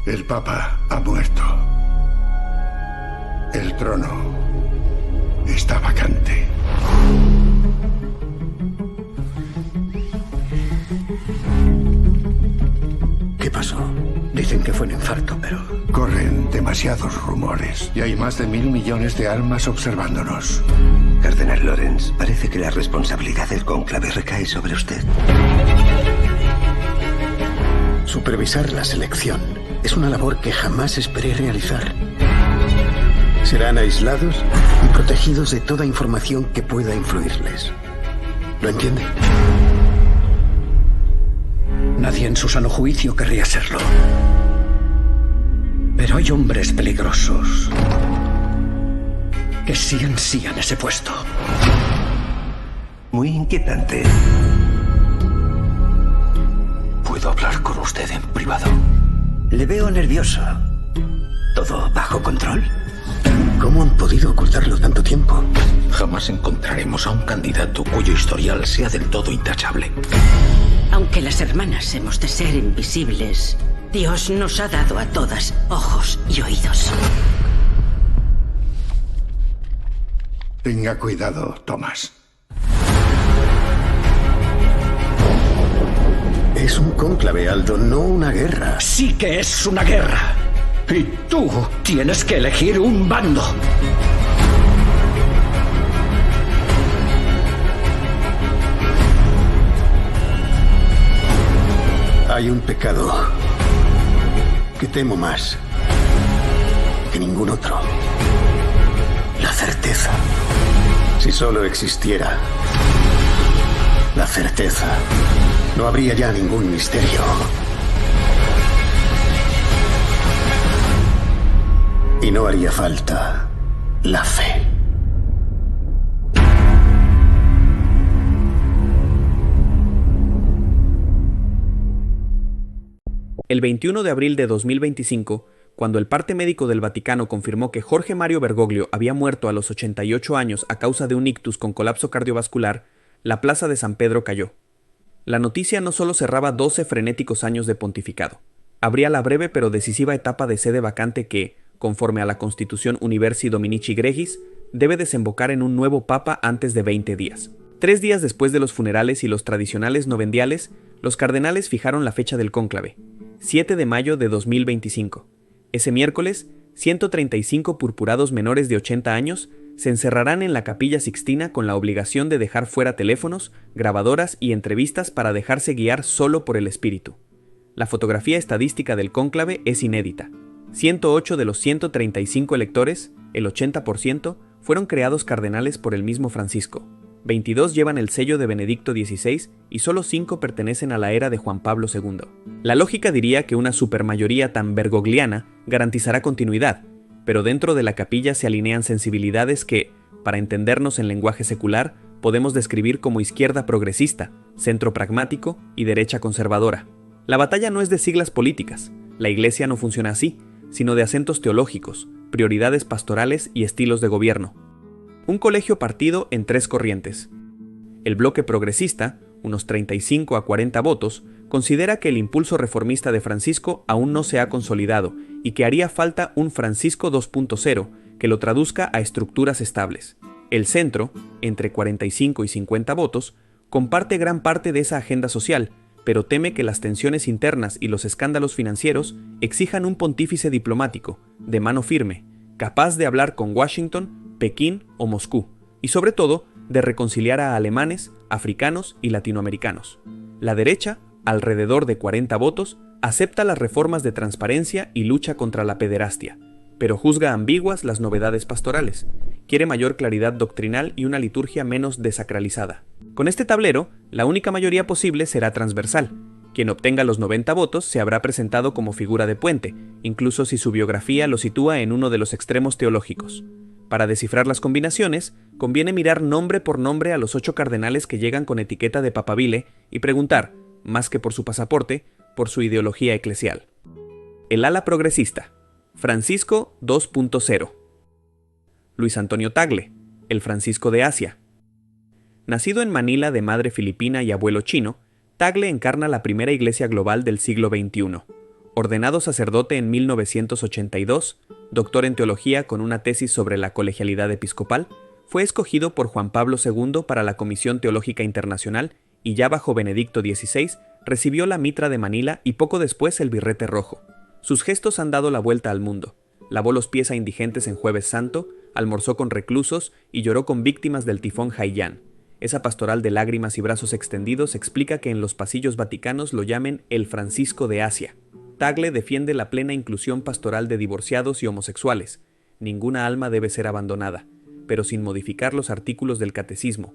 El Papa ha muerto. El trono está vacante. ¿Qué pasó? Dicen que fue un infarto, pero... Corren demasiados rumores y hay más de 1.000 millones de almas observándonos. Cardenal Lorenz, parece que la responsabilidad del cónclave recae sobre usted. Supervisar la selección es una labor que jamás esperé realizar. Serán aislados y protegidos de toda información que pueda influirles. ¿Lo entiende? Nadie en su sano juicio querría serlo. Pero hay hombres peligrosos que sí ansían ese puesto. Muy inquietante. ¿Puedo hablar con usted en privado? Le veo nervioso. ¿Todo bajo control? ¿Cómo han podido ocultarlo tanto tiempo? Jamás encontraremos a un candidato cuyo historial sea del todo intachable. Aunque las hermanas hemos de ser invisibles, Dios nos ha dado a todas ojos y oídos. Tenga cuidado, Thomas. Es un cónclave, Aldo, no una guerra. Sí que es una guerra. Y tú tienes que elegir un bando. Hay un pecado que temo más que ningún otro. La certeza. Si solo existiera la certeza, no habría ya ningún misterio. Y no haría falta la fe. El 21 de abril de 2025, cuando el parte médico del Vaticano confirmó que Jorge Mario Bergoglio había muerto a los 88 años a causa de un ictus con colapso cardiovascular, la plaza de San Pedro cayó. La noticia no solo cerraba 12 frenéticos años de pontificado, abría la breve pero decisiva etapa de sede vacante que, conforme a la Constitución Universi Dominici Gregis, debe desembocar en un nuevo papa antes de 20 días. 3 días después de los funerales y los tradicionales novendiales, los cardenales fijaron la fecha del cónclave, 7 de mayo de 2025. Ese miércoles, 135 purpurados menores de 80 años se encerrarán en la Capilla Sixtina con la obligación de dejar fuera teléfonos, grabadoras y entrevistas para dejarse guiar solo por el espíritu. La fotografía estadística del cónclave es inédita. 108 de los 135 electores, el 80%, fueron creados cardenales por el mismo Francisco. 22 llevan el sello de Benedicto XVI y solo 5 pertenecen a la era de Juan Pablo II. La lógica diría que una supermayoría tan bergogliana garantizará continuidad, pero dentro de la capilla se alinean sensibilidades que, para entendernos en lenguaje secular, podemos describir como izquierda progresista, centro pragmático y derecha conservadora. La batalla no es de siglas políticas, la Iglesia no funciona así, sino de acentos teológicos, prioridades pastorales y estilos de gobierno. Un colegio partido en 3 corrientes. El bloque progresista, unos 35 a 40 votos, considera que el impulso reformista de Francisco aún no se ha consolidado y que haría falta un Francisco 2.0 que lo traduzca a estructuras estables. El centro, entre 45 y 50 votos, comparte gran parte de esa agenda social, pero teme que las tensiones internas y los escándalos financieros exijan un pontífice diplomático, de mano firme, capaz de hablar con Washington, Pekín o Moscú, y sobre todo, de reconciliar a alemanes, africanos y latinoamericanos. La derecha, alrededor de 40 votos, acepta las reformas de transparencia y lucha contra la pederastia, pero juzga ambiguas las novedades pastorales. Quiere mayor claridad doctrinal y una liturgia menos desacralizada. Con este tablero, la única mayoría posible será transversal. Quien obtenga los 90 votos se habrá presentado como figura de puente, incluso si su biografía lo sitúa en uno de los extremos teológicos. Para descifrar las combinaciones, conviene mirar nombre por nombre a los 8 cardenales que llegan con etiqueta de papabile y preguntar, más que por su pasaporte, por su ideología eclesial. El ala progresista, Francisco 2.0. Luis Antonio Tagle, el Francisco de Asia. Nacido en Manila de madre filipina y abuelo chino, Tagle encarna la primera iglesia global del siglo XXI, ordenado sacerdote en 1982, doctor en teología con una tesis sobre la colegialidad episcopal, fue escogido por Juan Pablo II para la Comisión Teológica Internacional y ya bajo Benedicto XVI recibió la mitra de Manila y poco después el birrete rojo. Sus gestos han dado la vuelta al mundo. Lavó los pies a indigentes en Jueves Santo, almorzó con reclusos y lloró con víctimas del tifón Haiyan. Esa pastoral de lágrimas y brazos extendidos explica que en los pasillos vaticanos lo llamen el Francisco de Asia. Tagle defiende la plena inclusión pastoral de divorciados y homosexuales. Ninguna alma debe ser abandonada, pero sin modificar los artículos del catecismo.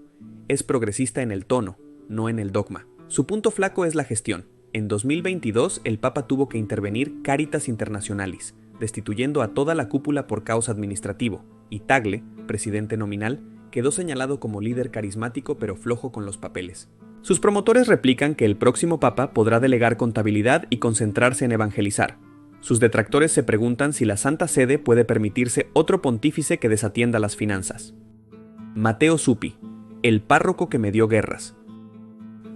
Es progresista en el tono, no en el dogma. Su punto flaco es la gestión. En 2022, el Papa tuvo que intervenir Caritas Internationalis, destituyendo a toda la cúpula por caos administrativo, y Tagle, presidente nominal, quedó señalado como líder carismático pero flojo con los papeles. Sus promotores replican que el próximo Papa podrá delegar contabilidad y concentrarse en evangelizar. Sus detractores se preguntan si la Santa Sede puede permitirse otro pontífice que desatienda las finanzas. Matteo Zuppi, el párroco que me dio guerras.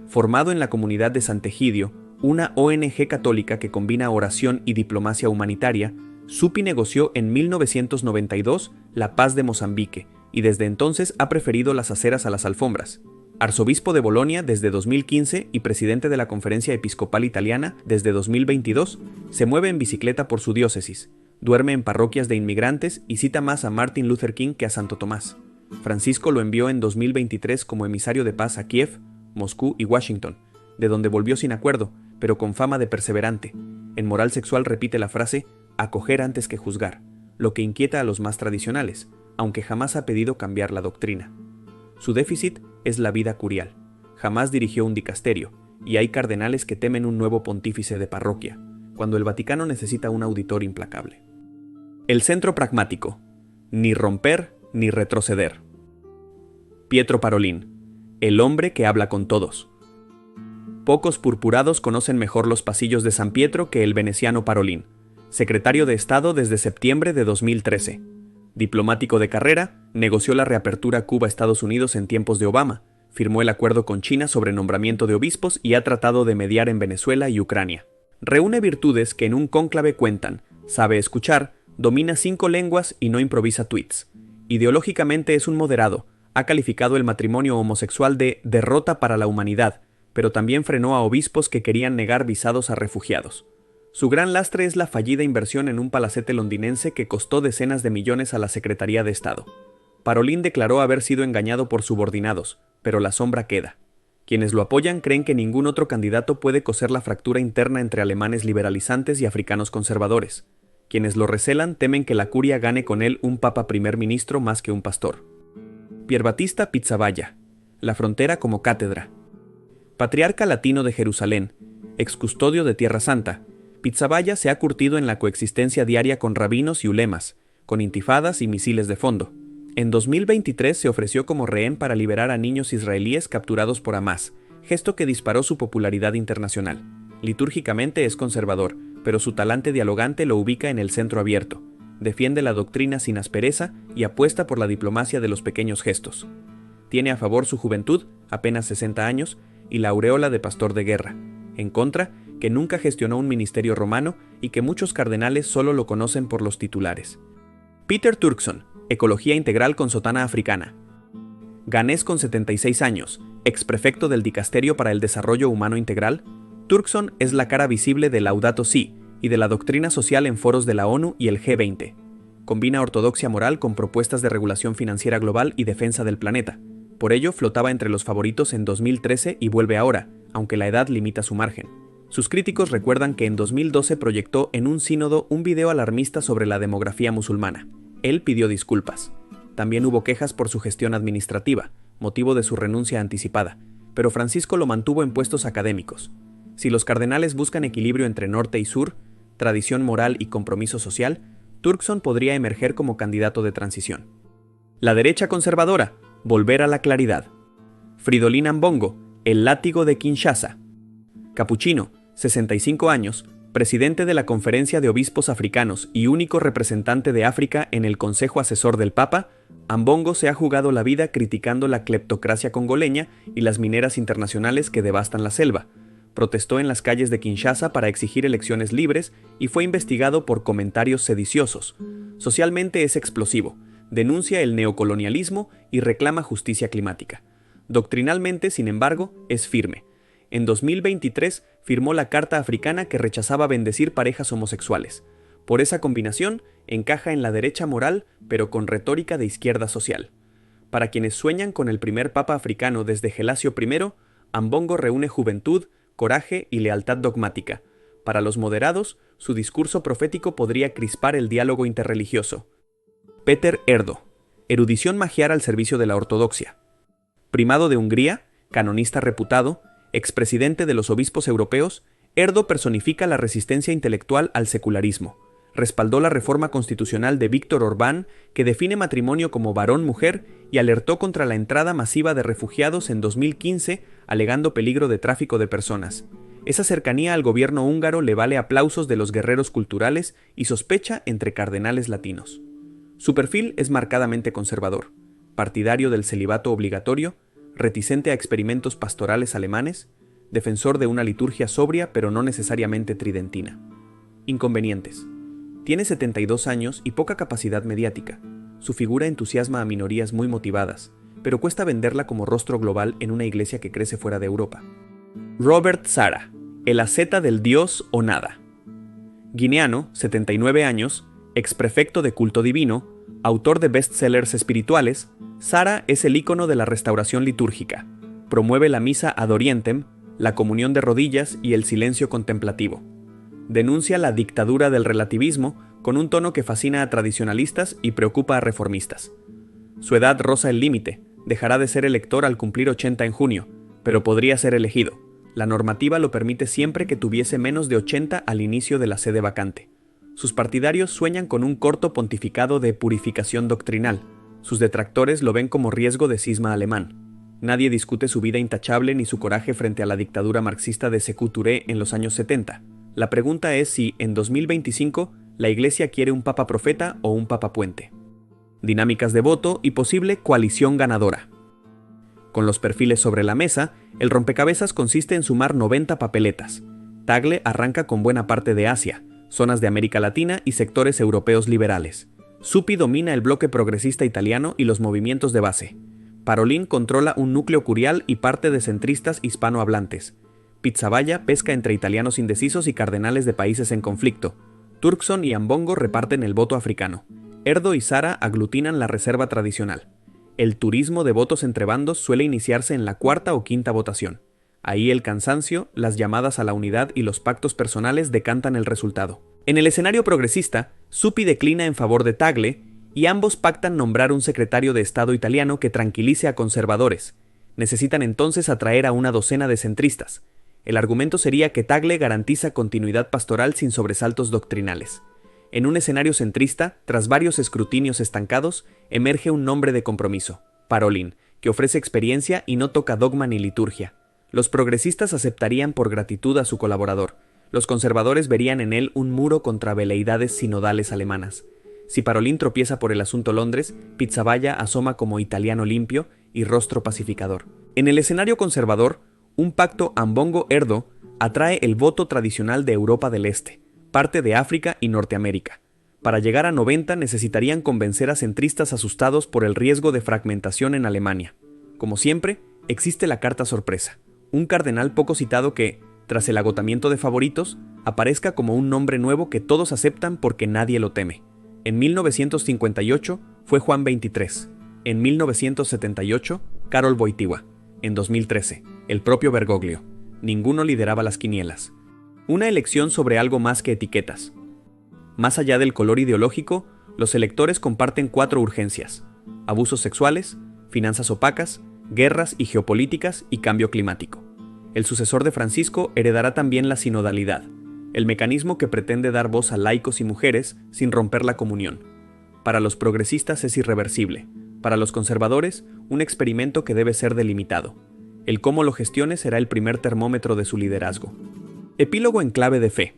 Formado en la comunidad de Sant'Egidio, una ONG católica que combina oración y diplomacia humanitaria, Zuppi negoció en 1992 la paz de Mozambique y desde entonces ha preferido las aceras a las alfombras. Arzobispo de Bolonia desde 2015 y presidente de la Conferencia Episcopal Italiana desde 2022, se mueve en bicicleta por su diócesis, duerme en parroquias de inmigrantes y cita más a Martin Luther King que a Santo Tomás. Francisco lo envió en 2023 como emisario de paz a Kiev, Moscú y Washington, de donde volvió sin acuerdo, pero con fama de perseverante. En moral sexual repite la frase, acoger antes que juzgar, lo que inquieta a los más tradicionales, aunque jamás ha pedido cambiar la doctrina. Su déficit es la vida curial. Jamás dirigió un dicasterio, y hay cardenales que temen un nuevo pontífice de parroquia, cuando el Vaticano necesita un auditor implacable. El centro pragmático. Ni romper ni retroceder. Pietro Parolin, el hombre que habla con todos. Pocos purpurados conocen mejor los pasillos de San Pietro que el veneciano Parolin, secretario de Estado desde septiembre de 2013. Diplomático de carrera, negoció la reapertura Cuba-Estados Unidos en tiempos de Obama, firmó el acuerdo con China sobre nombramiento de obispos y ha tratado de mediar en Venezuela y Ucrania. Reúne virtudes que en un cónclave cuentan, sabe escuchar, domina 5 lenguas y no improvisa tweets. Ideológicamente es un moderado, ha calificado el matrimonio homosexual de derrota para la humanidad, pero también frenó a obispos que querían negar visados a refugiados. Su gran lastre es la fallida inversión en un palacete londinense que costó decenas de millones a la Secretaría de Estado. Parolin declaró haber sido engañado por subordinados, pero la sombra queda. Quienes lo apoyan creen que ningún otro candidato puede coser la fractura interna entre alemanes liberalizantes y africanos conservadores. Quienes lo recelan temen que la curia gane con él un papa primer ministro más que un pastor. Pierbattista Pizzaballa, la frontera como cátedra. Patriarca latino de Jerusalén, excustodio de Tierra Santa, Pizzaballa se ha curtido en la coexistencia diaria con rabinos y ulemas, con intifadas y misiles de fondo. En 2023 se ofreció como rehén para liberar a niños israelíes capturados por Hamás, gesto que disparó su popularidad internacional. Litúrgicamente es conservador, pero su talante dialogante lo ubica en el centro abierto. Defiende la doctrina sin aspereza y apuesta por la diplomacia de los pequeños gestos. Tiene a favor su juventud, apenas 60 años, y la aureola de pastor de guerra. En contra, que nunca gestionó un ministerio romano y que muchos cardenales solo lo conocen por los titulares. Peter Turkson, Ecología Integral con sotana africana. Ganés con 76 años, exprefecto del Dicasterio para el Desarrollo Humano Integral, Turkson es la cara visible de Laudato Si y de la doctrina social en foros de la ONU y el G20. Combina ortodoxia moral con propuestas de regulación financiera global y defensa del planeta. Por ello, flotaba entre los favoritos en 2013 y vuelve ahora, aunque la edad limita su margen. Sus críticos recuerdan que en 2012 proyectó en un sínodo un video alarmista sobre la demografía musulmana. Él pidió disculpas. También hubo quejas por su gestión administrativa, motivo de su renuncia anticipada, pero Francisco lo mantuvo en puestos académicos. Si los cardenales buscan equilibrio entre norte y sur, tradición moral y compromiso social, Turkson podría emerger como candidato de transición. La derecha conservadora, volver a la claridad. Fridolin Ambongo, el látigo de Kinshasa. Capuchino, 65 años, presidente de la Conferencia de Obispos Africanos y único representante de África en el Consejo Asesor del Papa, Ambongo se ha jugado la vida criticando la cleptocracia congoleña y las mineras internacionales que devastan la selva. Protestó en las calles de Kinshasa para exigir elecciones libres y fue investigado por comentarios sediciosos. Socialmente es explosivo, denuncia el neocolonialismo y reclama justicia climática. Doctrinalmente, sin embargo, es firme. En 2023 firmó la Carta Africana que rechazaba bendecir parejas homosexuales. Por esa combinación, encaja en la derecha moral, pero con retórica de izquierda social. Para quienes sueñan con el primer papa africano desde Gelasio I, Ambongo reúne juventud, coraje y lealtad dogmática. Para los moderados, su discurso profético podría crispar el diálogo interreligioso. Péter Erdo, erudición magiar al servicio de la ortodoxia. Primado de Hungría, canonista reputado, expresidente de los obispos europeos, Erdo personifica la resistencia intelectual al secularismo. Respaldó la reforma constitucional de Víctor Orbán, que define matrimonio como varón-mujer, y alertó contra la entrada masiva de refugiados en 2015, alegando peligro de tráfico de personas. Esa cercanía al gobierno húngaro le vale aplausos de los guerreros culturales y sospecha entre cardenales latinos. Su perfil es marcadamente conservador, partidario del celibato obligatorio, reticente a experimentos pastorales alemanes, defensor de una liturgia sobria pero no necesariamente tridentina. Inconvenientes. Tiene 72 años y poca capacidad mediática. Su figura entusiasma a minorías muy motivadas, pero cuesta venderla como rostro global en una iglesia que crece fuera de Europa. Robert Sara, el asceta del Dios o nada. Guineano, 79 años, exprefecto de culto divino, autor de bestsellers espirituales, Sara es el ícono de la restauración litúrgica. Promueve la misa ad orientem, la comunión de rodillas y el silencio contemplativo. Denuncia la dictadura del relativismo con un tono que fascina a tradicionalistas y preocupa a reformistas. Su edad roza el límite, dejará de ser elector al cumplir 80 en junio, pero podría ser elegido. La normativa lo permite siempre que tuviese menos de 80 al inicio de la sede vacante. Sus partidarios sueñan con un corto pontificado de purificación doctrinal. Sus detractores lo ven como riesgo de cisma alemán. Nadie discute su vida intachable ni su coraje frente a la dictadura marxista de Sékou Touré en los años 70. La pregunta es si, en 2025, la Iglesia quiere un papa profeta o un papa puente. Dinámicas de voto y posible coalición ganadora. Con los perfiles sobre la mesa, el rompecabezas consiste en sumar 90 papeletas. Tagle arranca con buena parte de Asia, zonas de América Latina y sectores europeos liberales. Suppi domina el bloque progresista italiano y los movimientos de base. Parolin controla un núcleo curial y parte de centristas hispanohablantes. Pizzaballa pesca entre italianos indecisos y cardenales de países en conflicto. Turkson y Ambongo reparten el voto africano. Erdo y Sara aglutinan la reserva tradicional. El turismo de votos entre bandos suele iniciarse en la cuarta o quinta votación. Ahí el cansancio, las llamadas a la unidad y los pactos personales decantan el resultado. En el escenario progresista, Suppi declina en favor de Tagle y ambos pactan nombrar un secretario de Estado italiano que tranquilice a conservadores. Necesitan entonces atraer a una docena de centristas. El argumento sería que Tagle garantiza continuidad pastoral sin sobresaltos doctrinales. En un escenario centrista, tras varios escrutinios estancados, emerge un nombre de compromiso, Parolin, que ofrece experiencia y no toca dogma ni liturgia. Los progresistas aceptarían por gratitud a su colaborador. Los conservadores verían en él un muro contra veleidades sinodales alemanas. Si Parolin tropieza por el asunto Londres, Pizzaballa asoma como italiano limpio y rostro pacificador. En el escenario conservador, un pacto Ambongo-Erdo atrae el voto tradicional de Europa del Este, parte de África y Norteamérica. Para llegar a 90 necesitarían convencer a centristas asustados por el riesgo de fragmentación en Alemania. Como siempre, existe la carta sorpresa, un cardenal poco citado que, tras el agotamiento de favoritos, aparezca como un nombre nuevo que todos aceptan porque nadie lo teme. En 1958 fue Juan XXIII, en 1978 Karol Wojtyła, en 2013 el propio Bergoglio. Ninguno lideraba las quinielas. Una elección sobre algo más que etiquetas. Más allá del color ideológico, los electores comparten 4 urgencias: abusos sexuales, finanzas opacas, guerras y geopolíticas y cambio climático. El sucesor de Francisco heredará también la sinodalidad, el mecanismo que pretende dar voz a laicos y mujeres sin romper la comunión. Para los progresistas es irreversible, para los conservadores un experimento que debe ser delimitado. El cómo lo gestione será el primer termómetro de su liderazgo. Epílogo en clave de fe.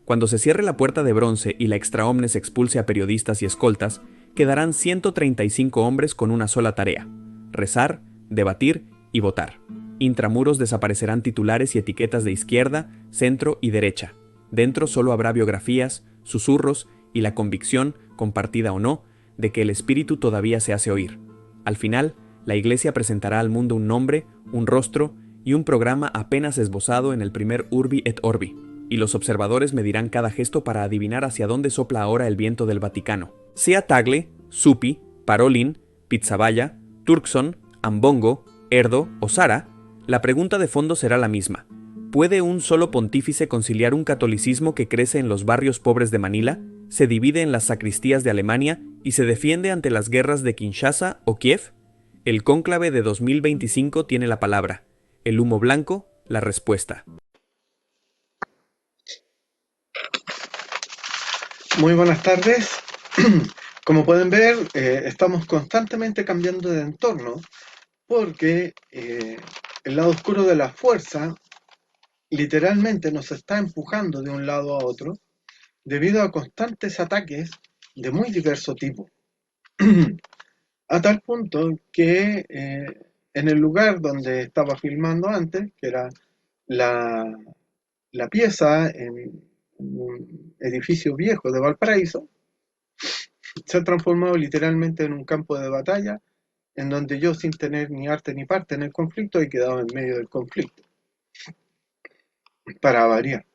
Cuando se cierre la puerta de bronce y la extra omnes expulse a periodistas y escoltas, quedarán 135 hombres con una sola tarea: rezar, debatir y votar. Intramuros desaparecerán titulares y etiquetas de izquierda, centro y derecha. Dentro solo habrá biografías, susurros y la convicción, compartida o no, de que el espíritu todavía se hace oír. Al final, la Iglesia presentará al mundo un nombre, un rostro y un programa apenas esbozado en el primer Urbi et Orbi, y los observadores medirán cada gesto para adivinar hacia dónde sopla ahora el viento del Vaticano. Sea Tagle, Supi, Parolin, Pizzaballa, Turkson, Ambongo, Erdo o Sara, la pregunta de fondo será la misma. ¿Puede un solo pontífice conciliar un catolicismo que crece en los barrios pobres de Manila, se divide en las sacristías de Alemania y se defiende ante las guerras de Kinshasa o Kiev? El cónclave de 2025 tiene la palabra. El humo blanco, la respuesta. Muy buenas tardes. Como pueden ver, estamos constantemente cambiando de entorno porque el lado oscuro de la fuerza literalmente nos está empujando de un lado a otro debido a constantes ataques de muy diverso tipo. A tal punto que en el lugar donde estaba filmando antes, que era la pieza en un edificio viejo de Valparaíso, se ha transformado literalmente en un campo de batalla en donde yo, sin tener ni arte ni parte en el conflicto, he quedado en medio del conflicto. Para variar.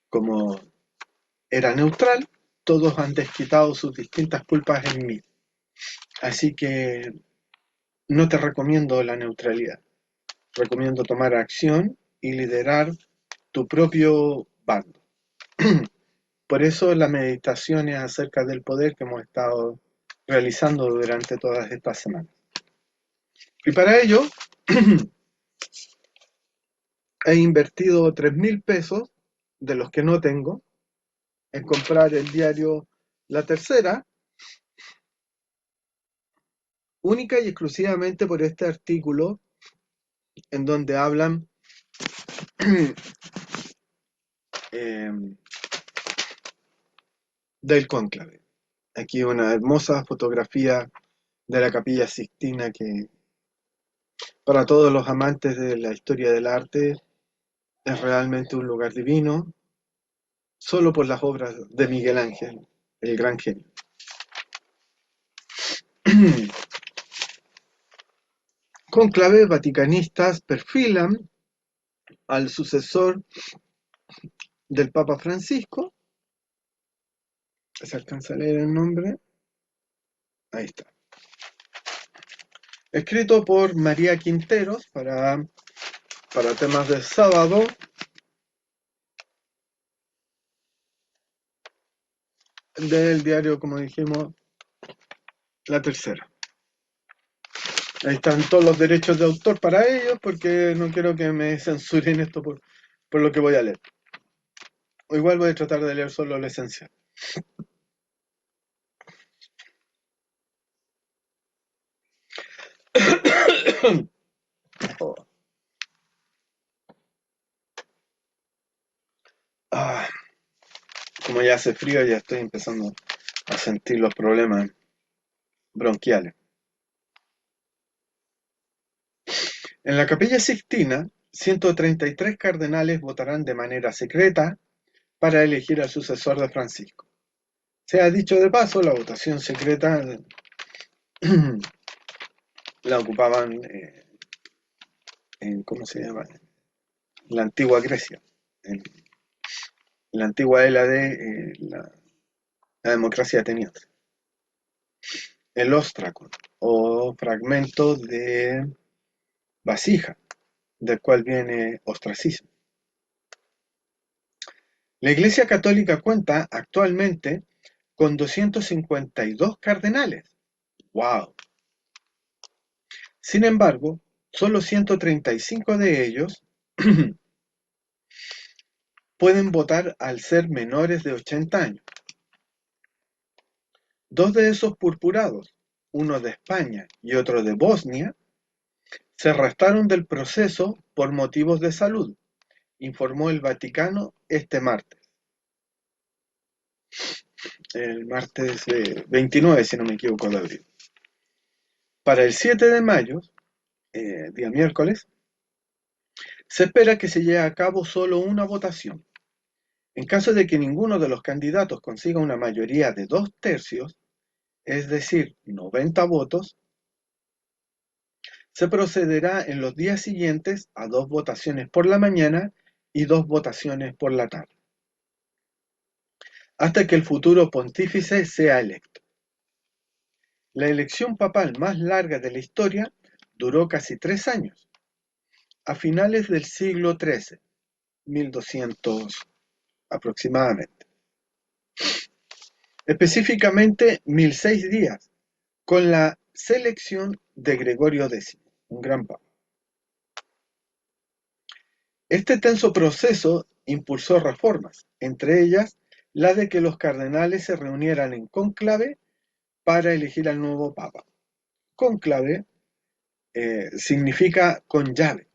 Como era neutral, todos han desquitado sus distintas culpas en mí. Así que no te recomiendo la neutralidad. Recomiendo tomar acción y liderar tu propio bando. Por eso las meditaciones acerca del poder que hemos estado realizando durante todas estas semanas. Y para ello he invertido 3,000 pesos de los que no tengo en comprar el diario La Tercera, única y exclusivamente por este artículo en donde hablan del cónclave. Aquí una hermosa fotografía de la Capilla Sixtina que para todos los amantes de la historia del arte es realmente un lugar divino, solo por las obras de Miguel Ángel, el gran genio. Cónclaves vaticanistas perfilan al sucesor del Papa Francisco. ¿Se alcanza a leer el nombre? Ahí está. Escrito por María Quinteros para temas del sábado. Del diario, como dijimos, La Tercera. Ahí están todos los derechos de autor para ellos, porque no quiero que me censuren esto por lo que voy a leer. O igual voy a tratar de leer solo lo esencial. Oh. Como ya hace frío, ya estoy empezando a sentir los problemas bronquiales. En la Capilla Sixtina, 133 cardenales votarán de manera secreta para elegir al sucesor de Francisco. Se ha dicho de paso, la votación secreta la ocupaban ¿cómo se llama? La antigua Grecia, en la antigua Hélade, la democracia ateniense. El óstraco, o fragmento de vasija, del cual viene ostracismo. La Iglesia Católica cuenta actualmente con 252 cardenales. ¡Wow! Sin embargo, solo 135 de ellos pueden votar al ser menores de 80 años. 2 de esos purpurados, uno de España y otro de Bosnia, se restaron del proceso por motivos de salud, informó el Vaticano este martes. El martes 29, si no me equivoco, de abril. Para el 7 de mayo, día miércoles, se espera que se lleve a cabo solo una votación. En caso de que ninguno de los candidatos consiga una mayoría de 2/3, es decir, 90 votos, se procederá en los días siguientes a 2 votaciones por la mañana y 2 votaciones por la tarde, hasta que el futuro pontífice sea electo. La elección papal más larga de la historia duró casi 3 años, a finales del siglo XIII, 1200 aproximadamente. Específicamente 1006 días, con la selección de Gregorio X, un gran papa. Este tenso proceso impulsó reformas, entre ellas la de que los cardenales se reunieran en cónclave para elegir al nuevo papa. Cónclave significa con llave,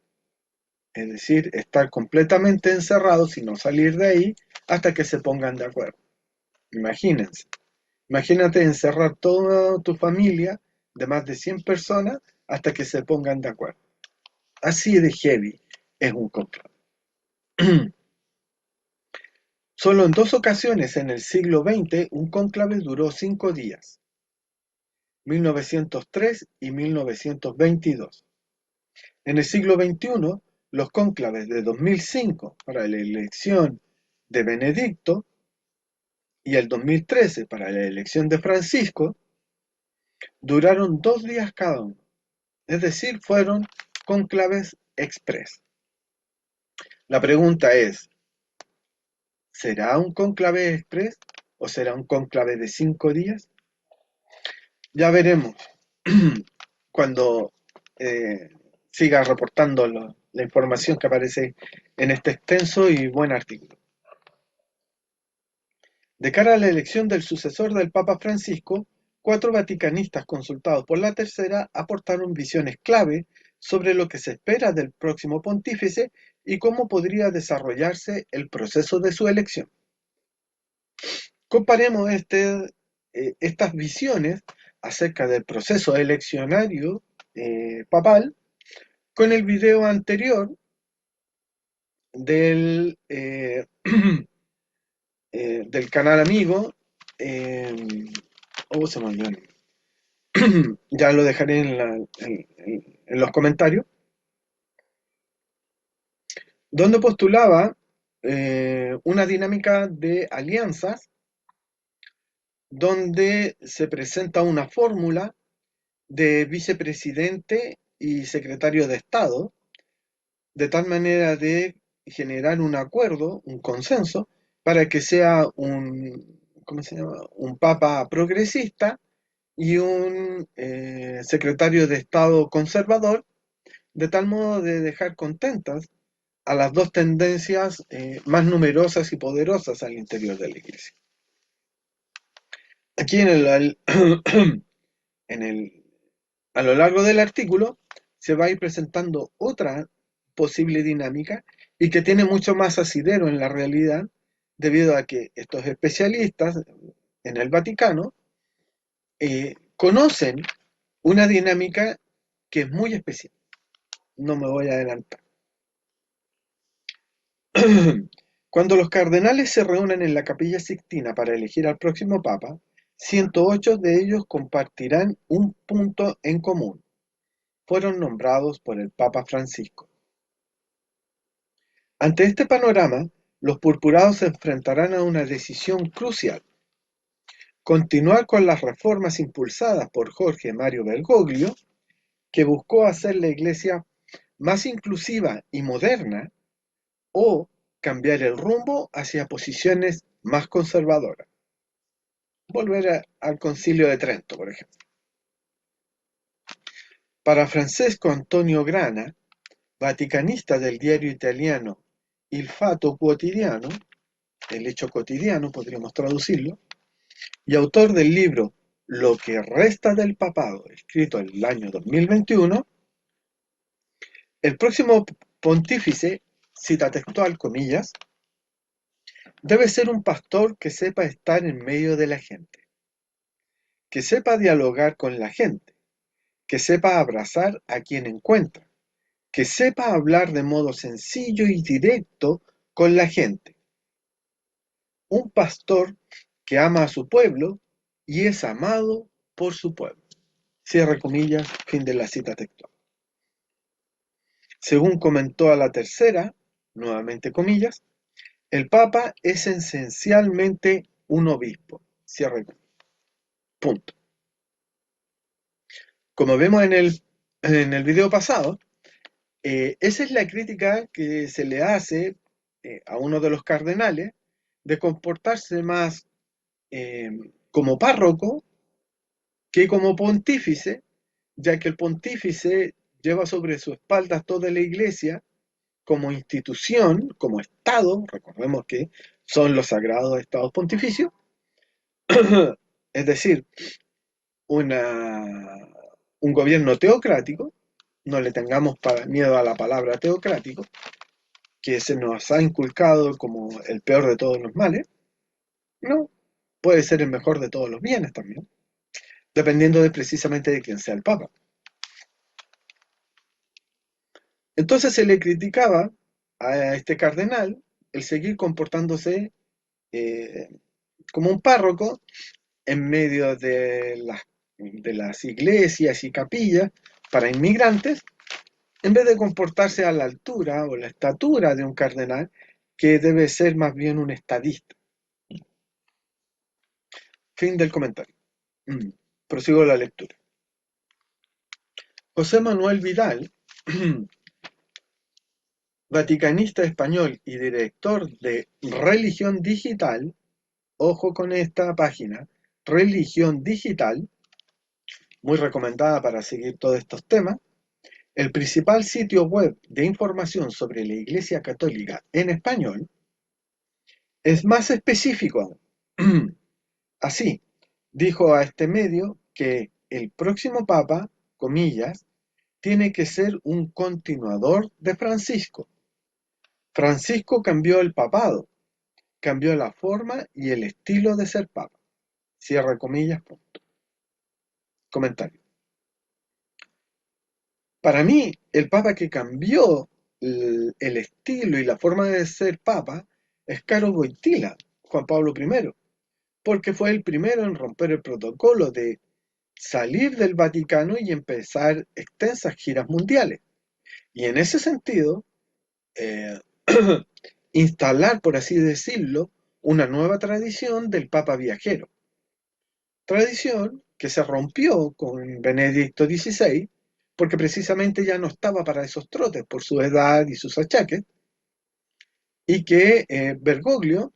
es decir, estar completamente encerrados y no salir de ahí hasta que se pongan de acuerdo. Imagínate encerrar toda tu familia de más de 100 personas hasta que se pongan de acuerdo. Así de heavy es un cónclave. Solo en 2 ocasiones en el siglo XX un cónclave duró 5 días, 1903 y 1922. En el siglo XXI, los cónclaves de 2005 para la elección de Benedicto y el 2013 para la elección de Francisco duraron 2 días cada uno, es decir, fueron cónclaves express. La pregunta es, ¿será un cónclave express o será un cónclave de 5 días? Ya veremos cuando siga reportando la información que aparece en este extenso y buen artículo. De cara a la elección del sucesor del Papa Francisco, 4 vaticanistas consultados por La Tercera aportaron visiones clave sobre lo que se espera del próximo pontífice y cómo podría desarrollarse el proceso de su elección. Comparemos estas visiones acerca del proceso eleccionario papal con el video anterior del canal amigo. Se me olvidó. Ya lo dejaré en los comentarios, donde postulaba una dinámica de alianzas donde se presenta una fórmula de vicepresidente y secretario de Estado, de tal manera de generar un acuerdo, un consenso, para que sea un papa progresista y un secretario de Estado conservador, de tal modo de dejar contentas a las 2 tendencias más numerosas y poderosas al interior de la Iglesia. Aquí a lo largo del artículo se va a ir presentando otra posible dinámica y que tiene mucho más asidero en la realidad, debido a que estos especialistas en el Vaticano conocen una dinámica que es muy especial. No me voy a adelantar. Cuando los cardenales se reúnen en la Capilla Sixtina para elegir al próximo Papa, 108 de ellos compartirán un punto en común. Fueron nombrados por el Papa Francisco. Ante este panorama, los purpurados se enfrentarán a una decisión crucial: continuar con las reformas impulsadas por Jorge Mario Bergoglio, que buscó hacer la Iglesia más inclusiva y moderna, o cambiar el rumbo hacia posiciones más conservadoras. Volver al Concilio de Trento, por ejemplo. Para Francesco Antonio Grana, vaticanista del diario italiano Il Fatto Quotidiano, el hecho cotidiano podríamos traducirlo, y autor del libro Lo que resta del papado, escrito en el año 2021, el próximo pontífice, cita textual, comillas, debe ser un pastor que sepa estar en medio de la gente, que sepa dialogar con la gente, que sepa abrazar a quien encuentra, que sepa hablar de modo sencillo y directo con la gente. Un pastor que ama a su pueblo y es amado por su pueblo. Cierre comillas, fin de la cita textual. Según comentó a la tercera, nuevamente comillas, el Papa es esencialmente un obispo. Cierre comillas. Punto. Como vemos en el video pasado, esa es la crítica que se le hace a uno de los cardenales de comportarse más como párroco que como pontífice, ya que el pontífice lleva sobre su espalda toda la iglesia como institución, como Estado, recordemos que son los sagrados estados pontificios, es decir, un gobierno teocrático, no le tengamos miedo a la palabra teocrático, que se nos ha inculcado como el peor de todos los males, no, puede ser el mejor de todos los bienes también, dependiendo precisamente de quién sea el Papa. Entonces se le criticaba a este cardenal el seguir comportándose como un párroco en medio de las iglesias y capillas para inmigrantes, en vez de comportarse a la altura o la estatura de un cardenal, que debe ser más bien un estadista. Fin del comentario. Prosigo la lectura. José Manuel Vidal, vaticanista español y director de Religión Digital, ojo con esta página, Religión Digital, muy recomendada para seguir todos estos temas, el principal sitio web de información sobre la Iglesia Católica en español, es más específico. Así, dijo a este medio que el próximo Papa, comillas, tiene que ser un continuador de Francisco. Francisco cambió el papado, cambió la forma y el estilo de ser Papa. Cierra comillas, punto. Comentario. Para mí, el Papa que cambió el estilo y la forma de ser Papa es Karol Wojtyła, Juan Pablo I, porque fue el primero en romper el protocolo de salir del Vaticano y empezar extensas giras mundiales. Y en ese sentido, instalar, por así decirlo, una nueva tradición del Papa viajero. Tradición que se rompió con Benedicto XVI, porque precisamente ya no estaba para esos trotes por su edad y sus achaques, y que Bergoglio,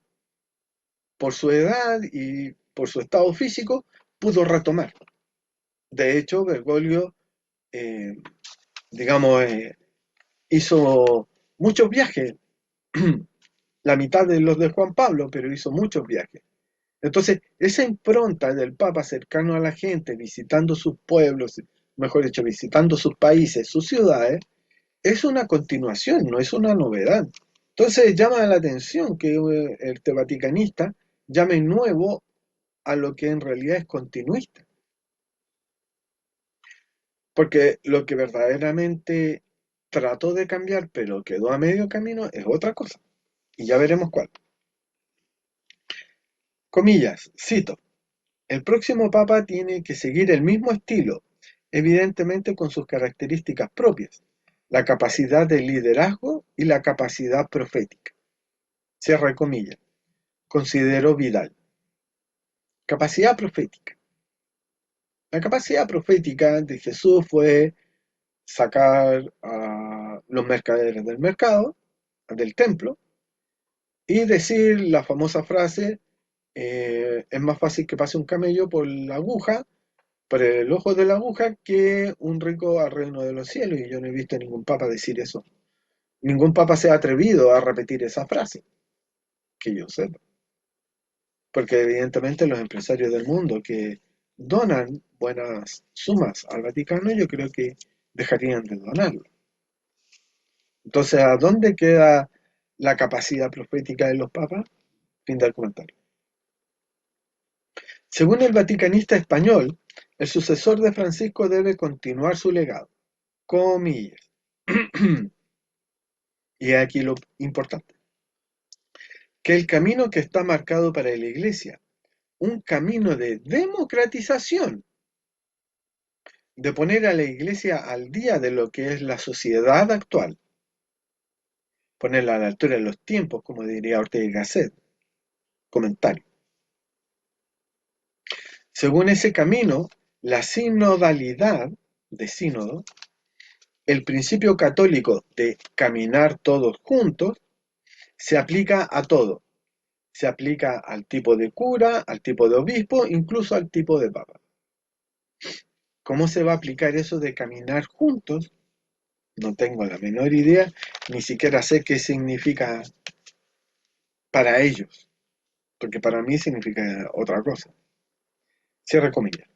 por su edad y por su estado físico, pudo retomar. De hecho, Bergoglio, hizo muchos viajes, la mitad de los de Juan Pablo, pero hizo muchos viajes. Entonces, esa impronta del Papa cercano a la gente, visitando sus pueblos, mejor dicho, visitando sus países, sus ciudades, es una continuación, no es una novedad. Entonces, llama la atención que este vaticanista llame nuevo a lo que en realidad es continuista. Porque lo que verdaderamente trató de cambiar, pero quedó a medio camino, es otra cosa. Y ya veremos cuál. Comillas, cito. El próximo Papa tiene que seguir el mismo estilo, evidentemente con sus características propias, la capacidad de liderazgo y la capacidad profética. Cierra comillas. Consideró Vidal. Capacidad profética. La capacidad profética de Jesús fue sacar a los mercaderes del mercado, del templo, y decir la famosa frase, es más fácil que pase un camello por la aguja, por el ojo de la aguja, que un rico al reino de los cielos. Y yo no he visto a ningún papa decir eso. Ningún papa se ha atrevido a repetir esa frase, que yo sepa. Porque evidentemente los empresarios del mundo que donan buenas sumas al Vaticano, yo creo que dejarían de donarlo. Entonces, ¿a dónde queda la capacidad profética de los papas? Fin del comentario. Según el vaticanista español, el sucesor de Francisco debe continuar su legado. Comillas. Y aquí lo importante. Que el camino que está marcado para la Iglesia, un camino de democratización, de poner a la Iglesia al día de lo que es la sociedad actual, ponerla a la altura de los tiempos, como diría Ortega y Gasset. Comentario. Según ese camino, la sinodalidad de sínodo, el principio católico de caminar todos juntos, se aplica a todo. Se aplica al tipo de cura, al tipo de obispo, incluso al tipo de papa. ¿Cómo se va a aplicar eso de caminar juntos? No tengo la menor idea, ni siquiera sé qué significa para ellos, porque para mí significa otra cosa. Cierre comillas.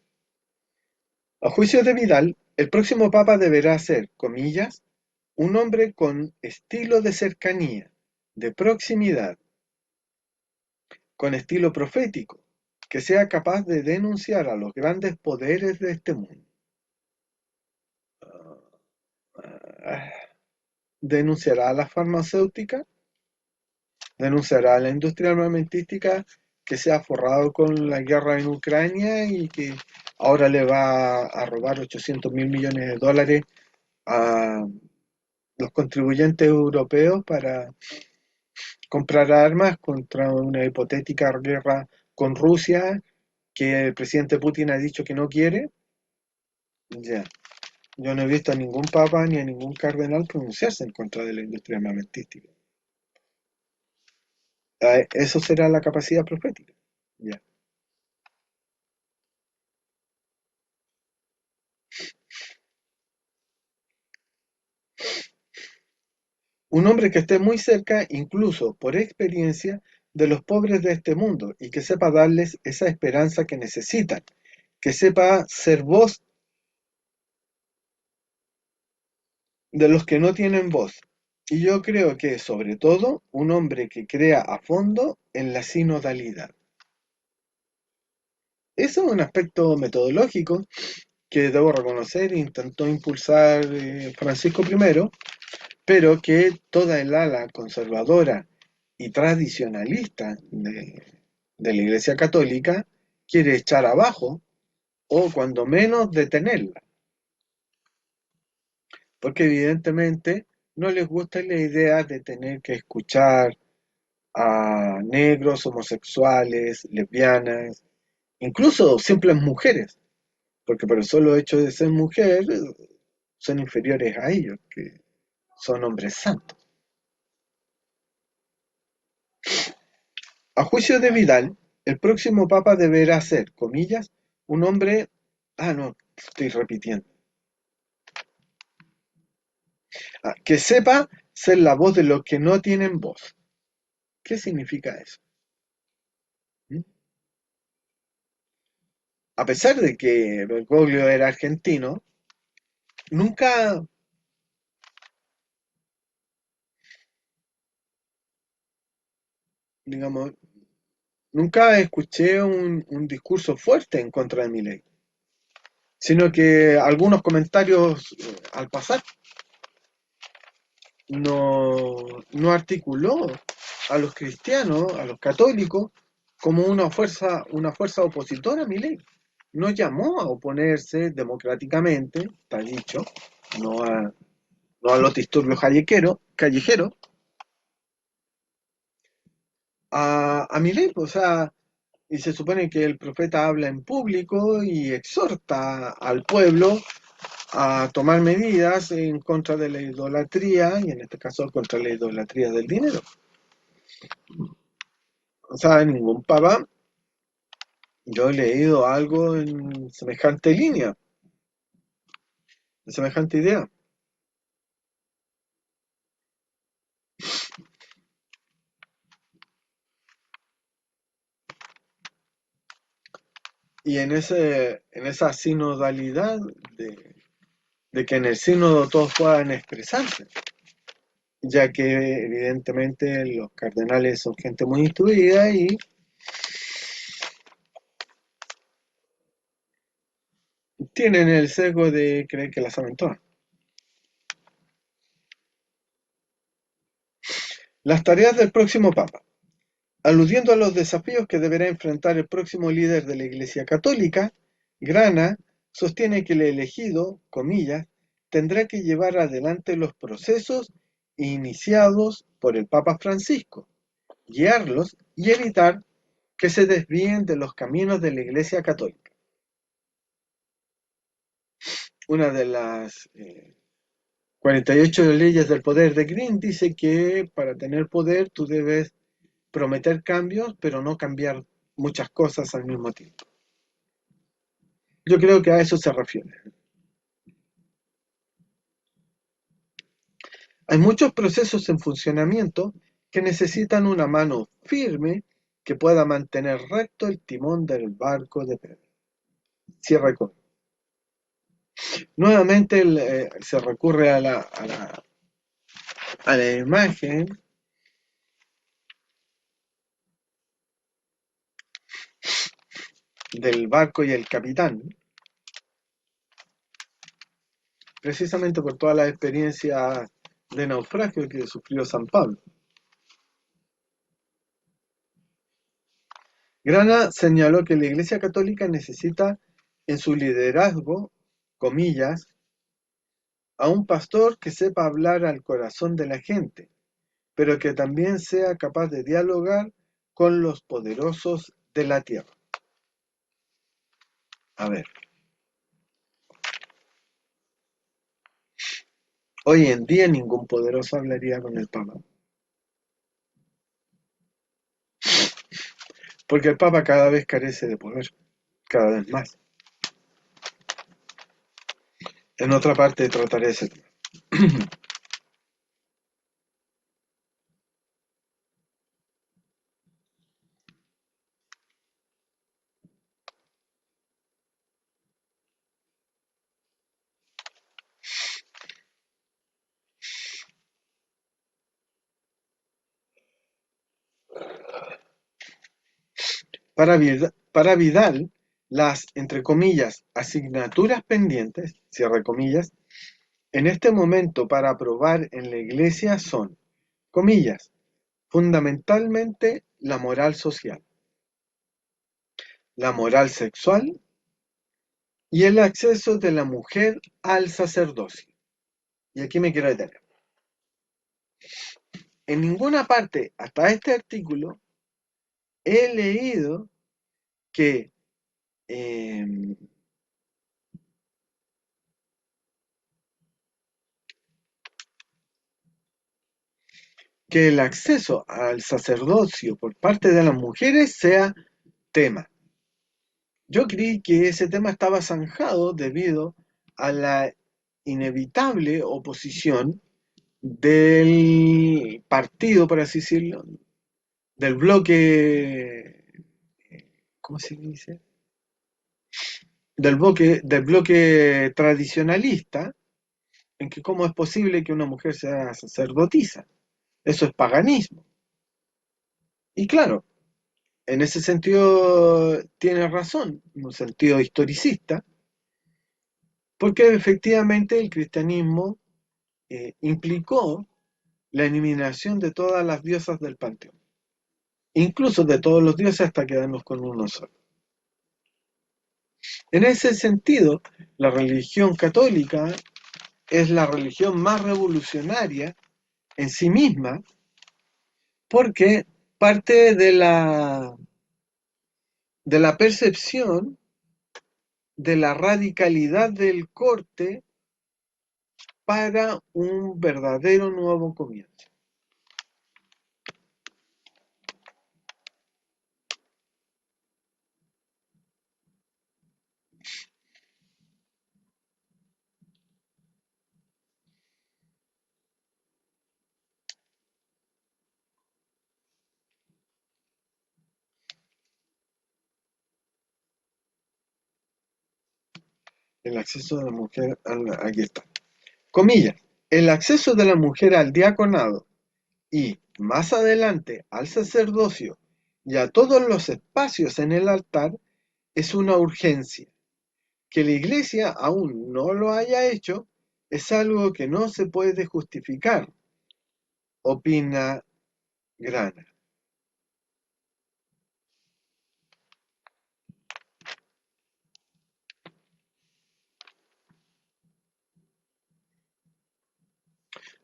A juicio de Vidal, el próximo papa deberá ser, comillas, un hombre con estilo de cercanía, de proximidad, con estilo profético, que sea capaz de denunciar a los grandes poderes de este mundo. ¿Denunciará a la farmacéutica? ¿Denunciará a la industria armamentística que se ha forrado con la guerra en Ucrania y que ahora le va a robar 800.000 millones de dólares a los contribuyentes europeos para comprar armas contra una hipotética guerra con Rusia que el presidente Putin ha dicho que no quiere? Ya. Yo no he visto a ningún papa ni a ningún cardenal pronunciarse en contra de la industria armamentística. Eso será la capacidad profética. Ya. Un hombre que esté muy cerca, incluso por experiencia, de los pobres de este mundo y que sepa darles esa esperanza que necesitan, que sepa ser voz de los que no tienen voz. Y yo creo que, sobre todo, un hombre que crea a fondo en la sinodalidad. Eso es un aspecto metodológico que debo reconocer intentó impulsar Francisco I, pero que toda el ala conservadora y tradicionalista de la Iglesia Católica quiere echar abajo o cuando menos detenerla. Porque evidentemente no les gusta la idea de tener que escuchar a negros, homosexuales, lesbianas, incluso simples mujeres, porque por el solo hecho de ser mujer son inferiores a ellos, que son hombres santos. A juicio de Vidal, el próximo papa deberá ser, comillas, un hombre... Ah, no, estoy repitiendo. Que sepa ser la voz de los que no tienen voz. ¿Qué significa eso? ¿Mm? A pesar de que Bergoglio era argentino, nunca, digamos, nunca escuché un discurso fuerte en contra de Milei, sino que algunos comentarios al pasar no articuló a los cristianos, a los católicos, como una fuerza opositora a Milei. No llamó a oponerse democráticamente, está dicho, no a los disturbios callejeros, a Milei, o sea, y se supone que el profeta habla en público y exhorta al pueblo a tomar medidas en contra de la idolatría, y en este caso contra la idolatría del dinero. O sea, ningún papa, yo he leído algo en semejante línea, en semejante idea. Y en esa sinodalidad de que en el sínodo todos puedan expresarse, ya que evidentemente los cardenales son gente muy instruida y tienen el sesgo de creer que la saben todas. Las tareas del próximo Papa. Aludiendo a los desafíos que deberá enfrentar el próximo líder de la Iglesia Católica, Grana sostiene que el elegido, comillas, tendrá que llevar adelante los procesos iniciados por el Papa Francisco, guiarlos y evitar que se desvíen de los caminos de la Iglesia Católica. Una de las 48 leyes del poder de Green dice que para tener poder tú debes prometer cambios, pero no cambiar muchas cosas al mismo tiempo. Yo creo que a eso se refiere. Hay muchos procesos en funcionamiento que necesitan una mano firme que pueda mantener recto el timón del barco de Pedro. Cierre con. Nuevamente se recurre a la imagen del barco y el capitán, precisamente por toda la experiencia de naufragio que sufrió San Pablo. Grana señaló que la Iglesia Católica necesita en su liderazgo, comillas, a un pastor que sepa hablar al corazón de la gente, pero que también sea capaz de dialogar con los poderosos de la tierra. A ver. Hoy en día ningún poderoso hablaría con el Papa. Porque el Papa cada vez carece de poder, cada vez más. En otra parte trataré ese tema. Para Vidal, las, entre comillas, asignaturas pendientes, cierre comillas, en este momento para aprobar en la Iglesia son, comillas, fundamentalmente la moral social, la moral sexual y el acceso de la mujer al sacerdocio. Y aquí me quiero detener. En ninguna parte, hasta este artículo, he leído que el acceso al sacerdocio por parte de las mujeres sea tema. Yo creí que ese tema estaba zanjado debido a la inevitable oposición del partido, por así decirlo, del bloque, ¿cómo se dice? Del bloque tradicionalista, en que cómo es posible que una mujer sea sacerdotisa. Eso es paganismo. Y claro, en ese sentido tiene razón, en un sentido historicista, porque efectivamente el cristianismo implicó la eliminación de todas las diosas del panteón, incluso de todos los dioses hasta quedarnos con uno solo. En ese sentido, la religión católica es la religión más revolucionaria en sí misma, porque parte de la percepción de la radicalidad del corte para un verdadero nuevo comienzo. El acceso de la mujer aquí está. Comillas, el acceso de la mujer al diaconado y, más adelante, al sacerdocio y a todos los espacios en el altar es una urgencia que la Iglesia aún no lo haya hecho es algo que no se puede justificar, opina Grana.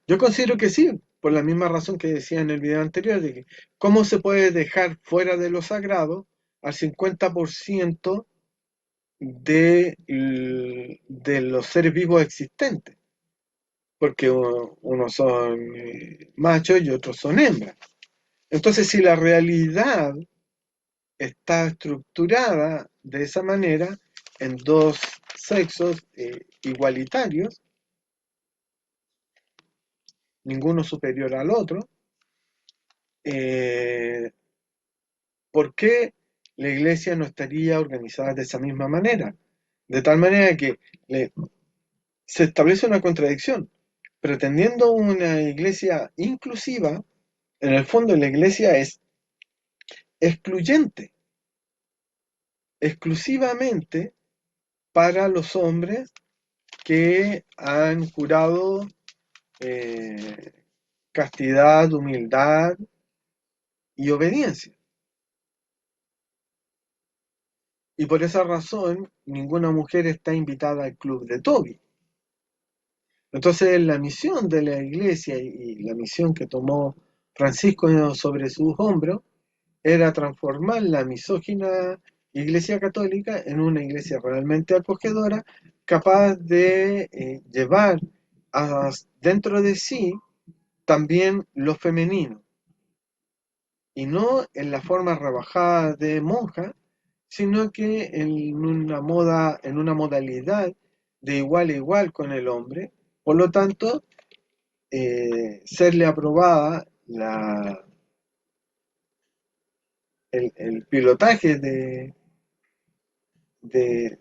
Yo considero que sí, por la misma razón que decía en el video anterior, de que cómo se puede dejar fuera de lo sagrado al 50% de los seres vivos existentes, porque unos son machos y otros son hembras. Entonces, si la realidad está estructurada de esa manera, en dos sexos igualitarios, ninguno superior al otro, eh, ¿por qué la iglesia no estaría organizada de esa misma manera? De tal manera que se establece una contradicción. Pretendiendo una iglesia inclusiva, en el fondo la iglesia es excluyente, exclusivamente para los hombres que han jurado castidad, humildad y obediencia. Y por esa razón, ninguna mujer está invitada al club de Toby. Entonces, la misión de la iglesia y la misión que tomó Francisco sobre sus hombros era transformar la misógina iglesia católica en una iglesia realmente acogedora, capaz de llevar dentro de sí también lo femenino, y no en la forma rebajada de monja, sino que en una modalidad de igual a igual con el hombre. Por lo tanto, serle aprobada el pilotaje de, de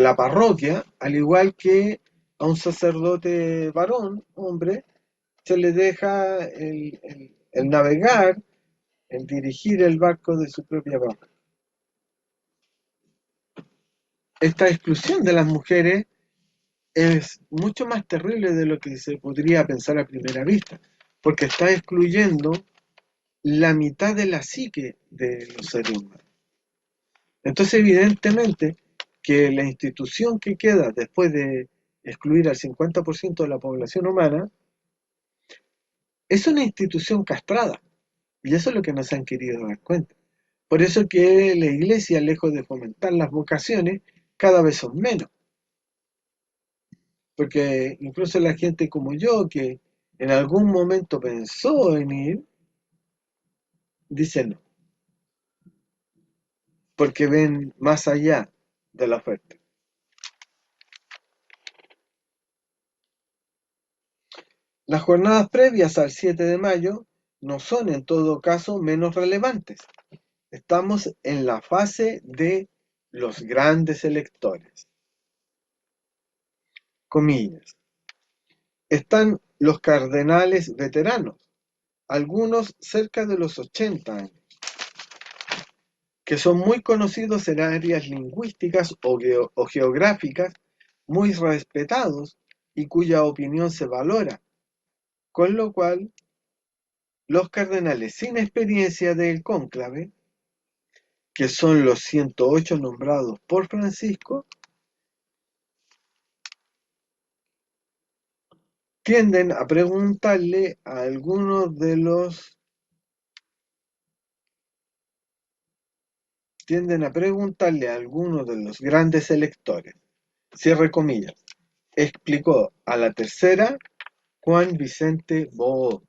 la parroquia, al igual que a un sacerdote varón, hombre, se le deja el navegar, el dirigir el barco de su propia barca. Esta exclusión de las mujeres es mucho más terrible de lo que se podría pensar a primera vista, porque está excluyendo la mitad de la psique de los seres humanos. Entonces, evidentemente, que la institución que queda después de excluir al 50% de la población humana es una institución castrada, y eso es lo que no se han querido dar cuenta. Por eso que la iglesia, lejos de fomentar las vocaciones, cada vez son menos. Porque incluso la gente como yo, que en algún momento pensó en ir, dice no, porque ven más allá de la oferta. Las jornadas previas al 7 de mayo no son en todo caso menos relevantes. Estamos en la fase de los grandes electores. Comillas. Están los cardenales veteranos, algunos cerca de los 80 años, que son muy conocidos en áreas lingüísticas o geográficas, muy respetados y cuya opinión se valora, con lo cual los cardenales sin experiencia del cónclave, que son los 108 nombrados por Francisco, tienden a preguntarle a algunos de los grandes electores, cierre comillas, explicó a la tercera Juan Vicente Boo,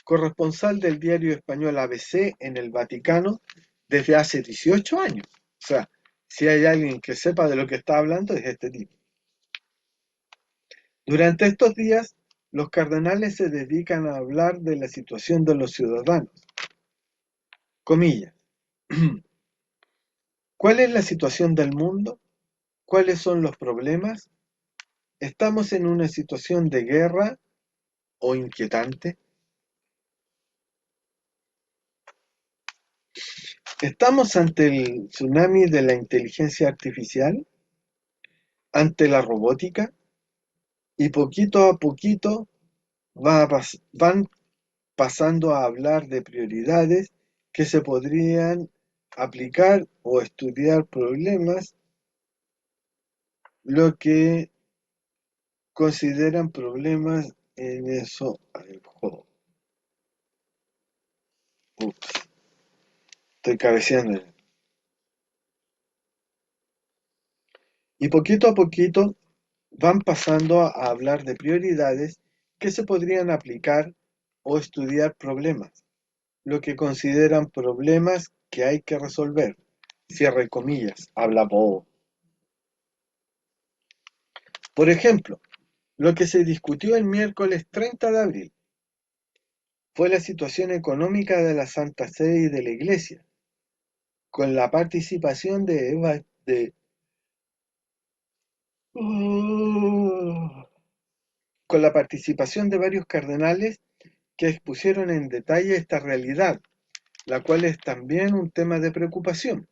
corresponsal del diario español ABC en el Vaticano desde hace 18 años. O sea, si hay alguien que sepa de lo que está hablando, es este tipo. Durante estos días, los cardenales se dedican a hablar de la situación de los ciudadanos. Comillas. ¿Cuál es la situación del mundo? ¿Cuáles son los problemas? ¿Estamos en una situación de guerra o inquietante? ¿Estamos ante el tsunami de la inteligencia artificial? ante la robótica y poquito a poquito van pasando a hablar de prioridades que se podrían aplicar o estudiar problemas, lo que consideran problemas en eso. Ups, estoy cabeceando. Y poquito a poquito van pasando a hablar de prioridades que se podrían aplicar o estudiar problemas, lo que consideran problemas que hay que resolver. Cierre comillas, habla Bob. Por ejemplo, lo que se discutió el miércoles 30 de abril fue la situación económica de la Santa Sede y de la Iglesia, con la participación con la participación de varios cardenales que expusieron en detalle esta realidad, la cual es también un tema de preocupación.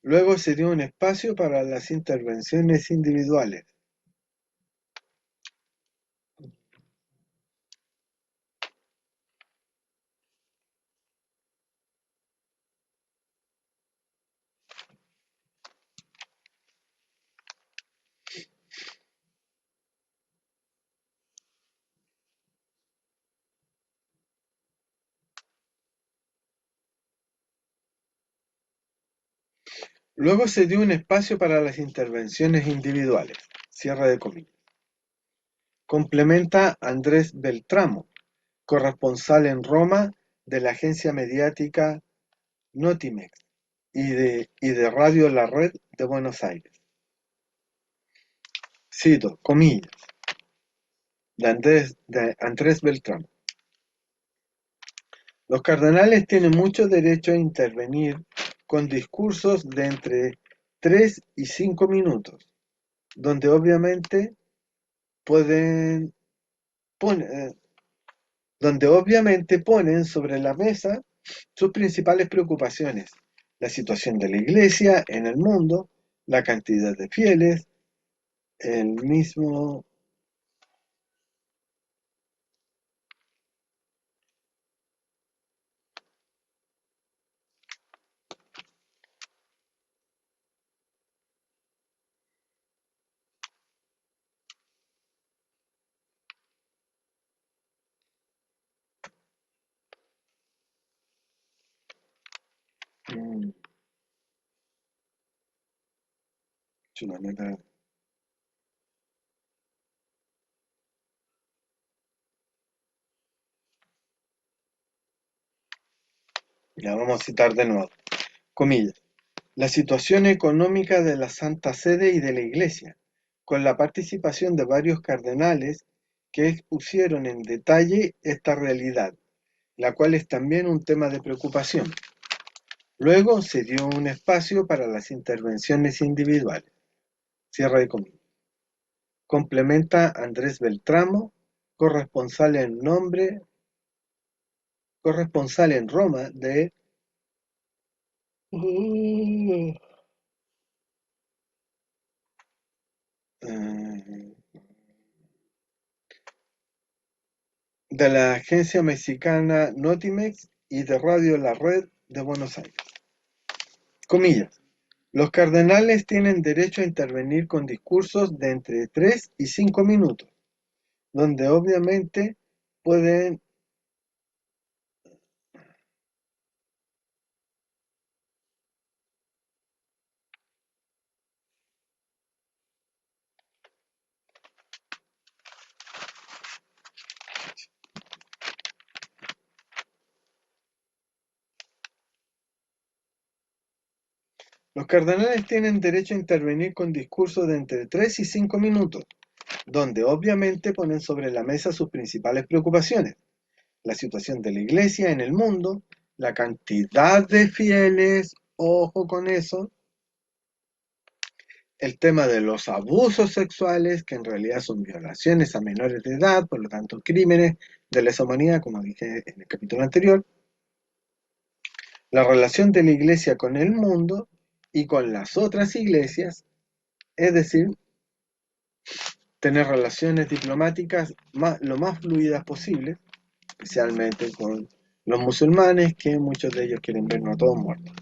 Luego se dio un espacio para las intervenciones individuales. Luego se dio un espacio para las intervenciones individuales. Cierre de comillas. Complementa Andrés Beltramo, corresponsal en Roma de la agencia mediática Notimex y de Radio La Red de Buenos Aires. Cito, comillas, de Andrés Beltramo. Los cardenales tienen mucho derecho a intervenir con discursos de entre 3 y 5 minutos, donde obviamente ponen sobre la mesa sus principales preocupaciones: la situación de la Iglesia en el mundo, la cantidad de fieles, el mismo Chumaneta. Ya vamos a citar de nuevo. Comillas. La situación económica de la Santa Sede y de la Iglesia, con la participación de varios cardenales que expusieron en detalle esta realidad, la cual es también un tema de preocupación. Luego se dio un espacio para las intervenciones individuales. Cierre de comillas. Complementa Andrés Beltramo, corresponsal en Roma de la agencia mexicana Notimex y de Radio La Red de Buenos Aires. Comillas. Los cardenales tienen derecho a intervenir con discursos de entre 3 y 5 minutos, donde obviamente pueden Los cardenales tienen derecho a intervenir con discursos de entre 3 y 5 minutos, donde obviamente ponen sobre la mesa sus principales preocupaciones: la situación de la Iglesia en el mundo, la cantidad de fieles, ojo con eso, el tema de los abusos sexuales, que en realidad son violaciones a menores de edad, por lo tanto crímenes de lesa humanidad, como dije en el capítulo anterior, la relación de la Iglesia con el mundo y con las otras iglesias, Es decir, tener relaciones diplomáticas lo más fluidas posible, especialmente con los musulmanes, que muchos de ellos quieren vernos a todos muertos.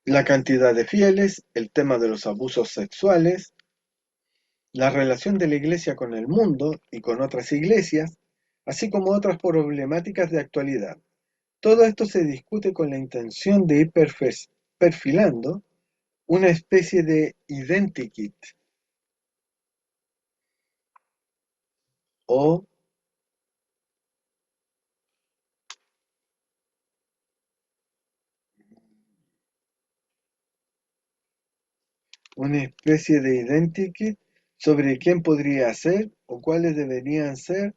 La cantidad de fieles, el tema de los abusos sexuales, la relación de la Iglesia con el mundo y con otras iglesias, así como otras problemáticas de actualidad. Todo esto se discute con la intención de ir perfilando una especie de identikit o sobre quién podría ser o cuáles deberían ser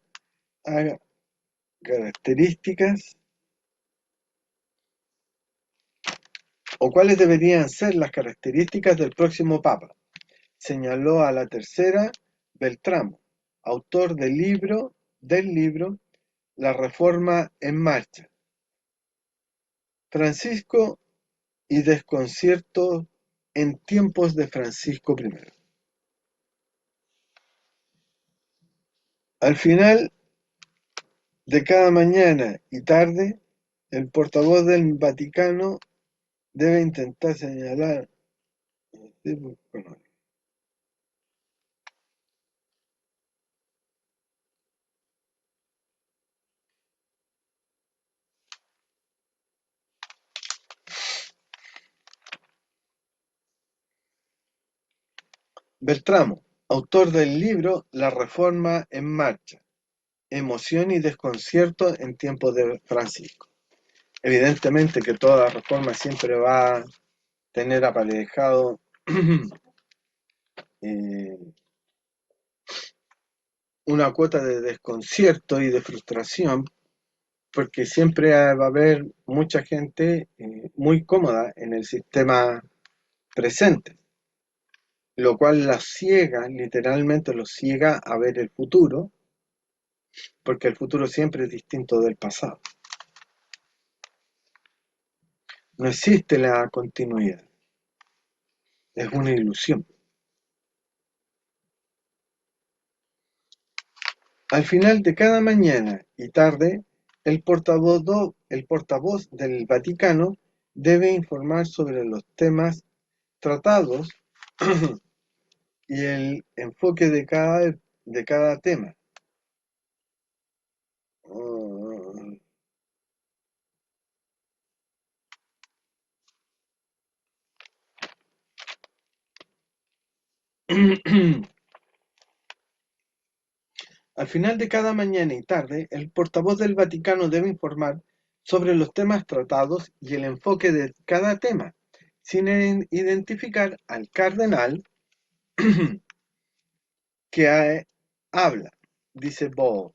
características o cuáles deberían ser las características del próximo Papa, señaló a la tercera Beltramo, autor del libro La Reforma en Marcha. Francisco y desconcierto en tiempos de Francisco I. Al final de cada mañana y tarde, el portavoz del Vaticano debe intentar señalar. Beltramo, autor del libro La Reforma en Marcha, emoción y desconcierto en tiempos de Francisco. Evidentemente que toda reforma siempre va a tener aparejado una cuota de desconcierto y de frustración, porque siempre va a haber mucha gente muy cómoda en el sistema presente, lo cual los ciega, literalmente los ciega a ver el futuro, porque el futuro siempre es distinto del pasado. No existe la continuidad, es una ilusión. Al final de cada mañana y tarde, el portavoz del Vaticano debe informar sobre los temas tratados y el enfoque de cada tema. Al final de cada mañana y tarde, el portavoz del Vaticano debe informar sobre los temas tratados y el enfoque de cada tema, sin identificar al cardenal que habla, dice Ball.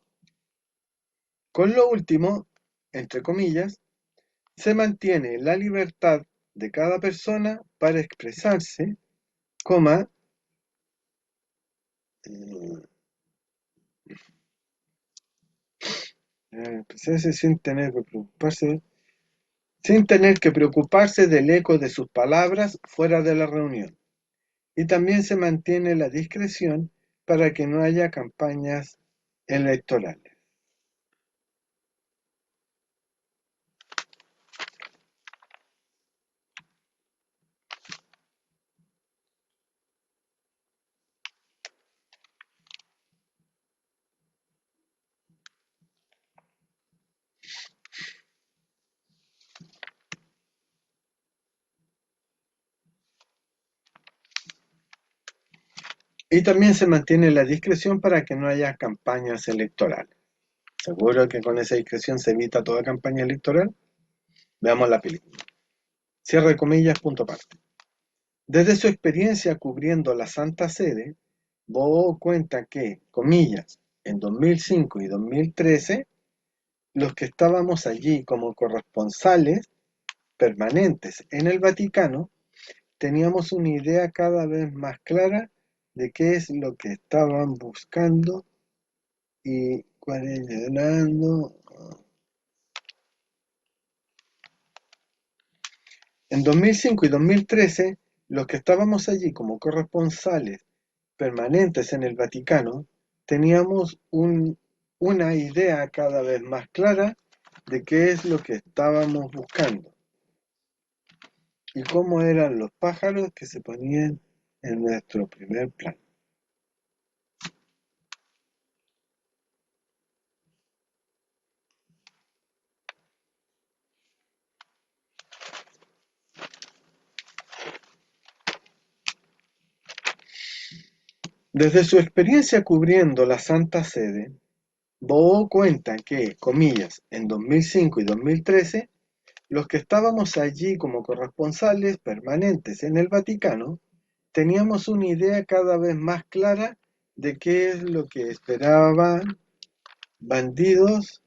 Con lo último, entre comillas, se mantiene la libertad de cada persona para expresarse, expresarse sin tener que preocuparse del eco de sus palabras fuera de la reunión. Y también se mantiene la discreción para que no haya campañas electorales. Y también se mantiene la discreción para que no haya campañas electorales. ¿Seguro que con esa discreción se evita toda campaña electoral? Veamos la película. Cierre comillas, punto aparte. Desde su experiencia cubriendo la Santa Sede, Bo cuenta que, comillas, en 2005 y 2013, los que estábamos allí como corresponsales permanentes en el Vaticano, teníamos una idea cada vez más clara de qué es lo que estaban buscando y cuál es llenando. En 2005 y 2013, los que estábamos allí como corresponsales permanentes en el Vaticano, teníamos una idea cada vez más clara de qué es lo que estábamos buscando y cómo eran los pájaros que se ponían en nuestro primer plano. Desde su experiencia cubriendo la Santa Sede, Bo cuenta que, comillas, en 2005 y 2013, los que estábamos allí como corresponsales permanentes en el Vaticano, teníamos una idea cada vez más clara de qué es lo que esperaban bandidos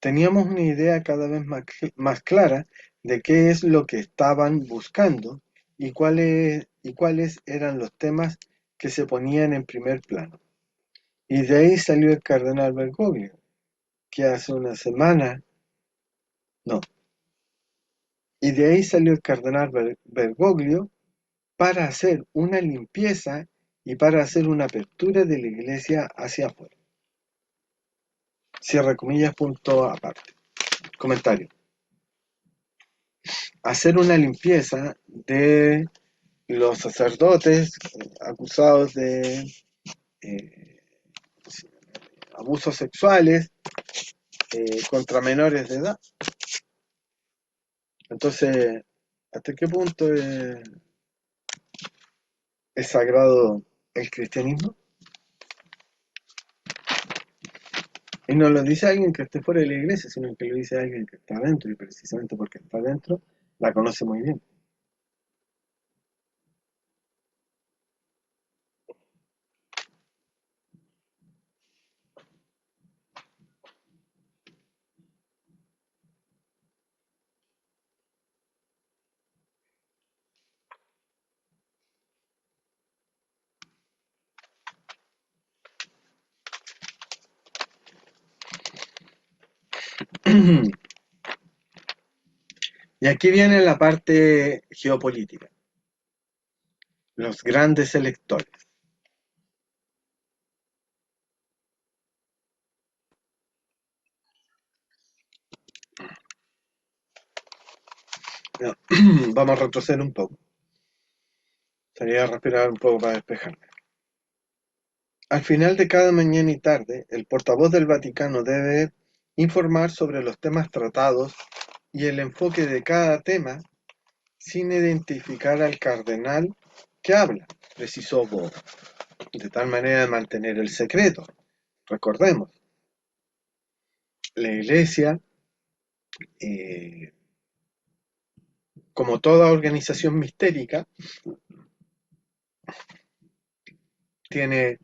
teníamos una idea cada vez más clara de qué es lo que estaban buscando y cuáles eran los temas que se ponían en primer plano. Y de ahí salió el cardenal Bergoglio, que hace una semana, no, y de ahí salió el cardenal Bergoglio para hacer una limpieza y para hacer una apertura de la iglesia hacia afuera. Cierra comillas, punto aparte. Comentario. Hacer una limpieza de los sacerdotes acusados de abusos sexuales contra menores de edad. Entonces, ¿hasta qué punto es sagrado el cristianismo? Y no lo dice alguien que esté fuera de la iglesia, sino que lo dice alguien que está adentro, y precisamente porque está adentro, la conoce muy bien. Y aquí viene la parte geopolítica, los grandes electores. No, vamos a retroceder un poco. Salí a respirar un poco para despejarme. Al final de cada mañana y tarde, el portavoz del Vaticano debe informar sobre los temas tratados y el enfoque de cada tema sin identificar al cardenal que habla, precisó Bo, de tal manera de mantener el secreto. Recordemos, la Iglesia, como toda organización mistérica, tiene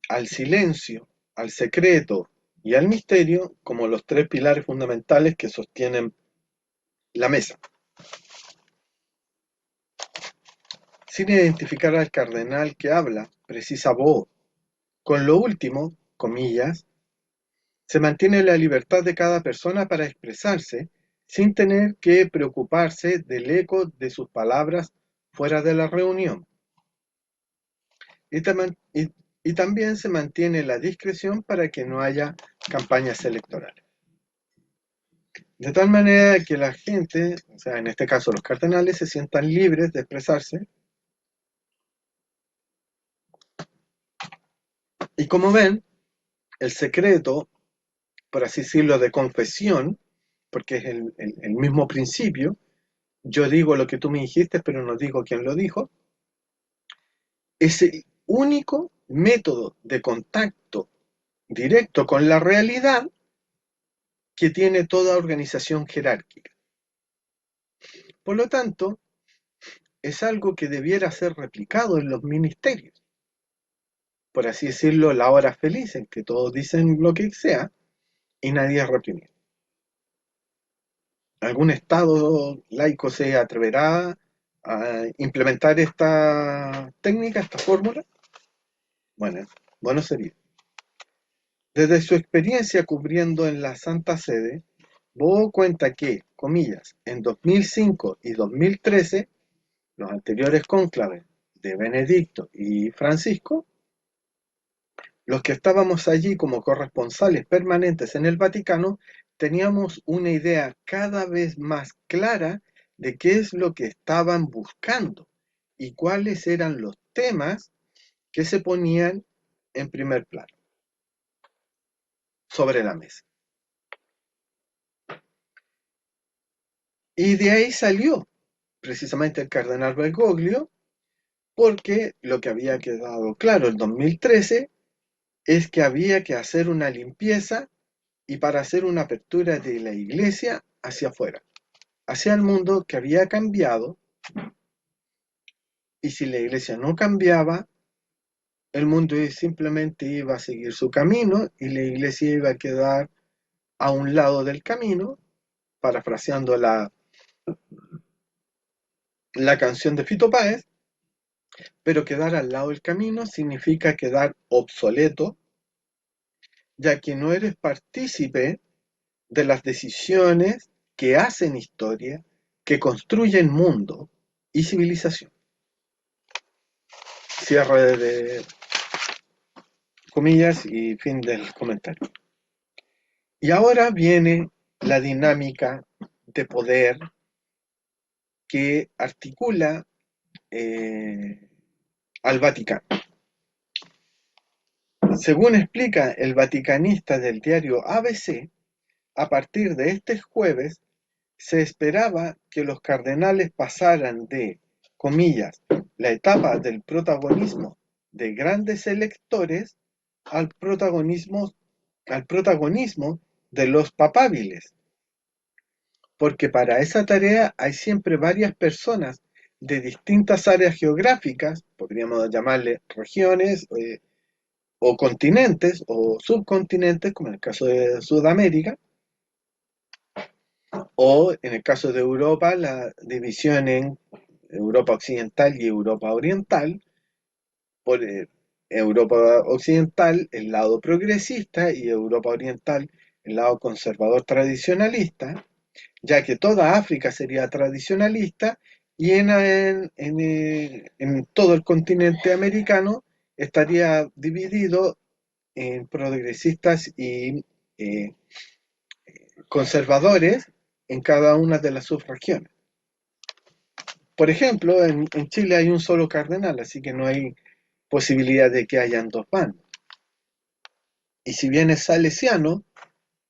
al silencio, al secreto y al misterio como los tres pilares fundamentales que sostienen la mesa. Sin identificar al cardenal que habla, precisa Bo. Con lo último, comillas, se mantiene la libertad de cada persona para expresarse sin tener que preocuparse del eco de sus palabras fuera de la reunión. Y también se mantiene la discreción para que no haya campañas electorales. De tal manera que la gente, o sea, en este caso los cardenales, se sientan libres de expresarse. Y como ven, el secreto, por así decirlo, de confesión, porque es el mismo principio, yo digo lo que tú me dijiste, pero no digo quién lo dijo, es el único método de contacto directo con la realidad que tiene toda organización jerárquica. Por lo tanto, es algo que debiera ser replicado en los ministerios. Por así decirlo, la hora feliz en que todos dicen lo que sea y nadie es reprimido. ¿Algún Estado laico se atreverá a implementar esta técnica, esta fórmula? Bueno sería. Desde su experiencia cubriendo en la Santa Sede, Bo cuenta que, comillas, en 2005 y 2013, los anteriores cónclaves de Benedicto y Francisco, los que estábamos allí como corresponsales permanentes en el Vaticano, teníamos una idea cada vez más clara de qué es lo que estaban buscando y cuáles eran los temas que se ponían en primer plano sobre la mesa. Y de ahí salió precisamente el cardenal Bergoglio, porque lo que había quedado claro en 2013 es que había que hacer una limpieza y para hacer una apertura de la iglesia hacia afuera, hacia el mundo que había cambiado, y si la iglesia no cambiaba, el mundo simplemente iba a seguir su camino y la iglesia iba a quedar a un lado del camino, parafraseando la canción de Fito Páez, pero quedar al lado del camino significa quedar obsoleto, ya que no eres partícipe de las decisiones que hacen historia, que construyen mundo y civilización. Cierre de comillas y fin del comentario. Y ahora viene la dinámica de poder que articula al Vaticano. Según explica el vaticanista del diario ABC, a partir de este jueves se esperaba que los cardenales pasaran de, comillas, la etapa del protagonismo de grandes electores al protagonismo de los papábiles, porque para esa tarea hay siempre varias personas de distintas áreas geográficas, podríamos llamarle regiones o continentes o subcontinentes, como en el caso de Sudamérica, o en el caso de Europa, la división en Europa Occidental y Europa Oriental. Por Europa Occidental, el lado progresista, y Europa Oriental, el lado conservador tradicionalista, ya que toda África sería tradicionalista y en todo el continente americano estaría dividido en progresistas y conservadores en cada una de las subregiones. Por ejemplo, en Chile hay un solo cardenal, así que no hay posibilidad de que hayan dos bandos. Y si bien es salesiano,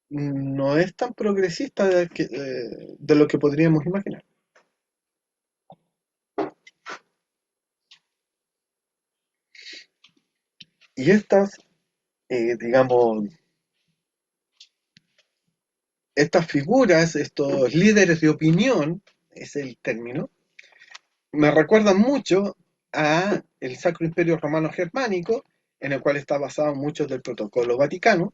no es tan progresista de lo que podríamos imaginar. Y estas, digamos, estas figuras, estos líderes de opinión, es el término, me recuerdan mucho a el Sacro Imperio Romano Germánico, en el cual está basado mucho del Protocolo Vaticano,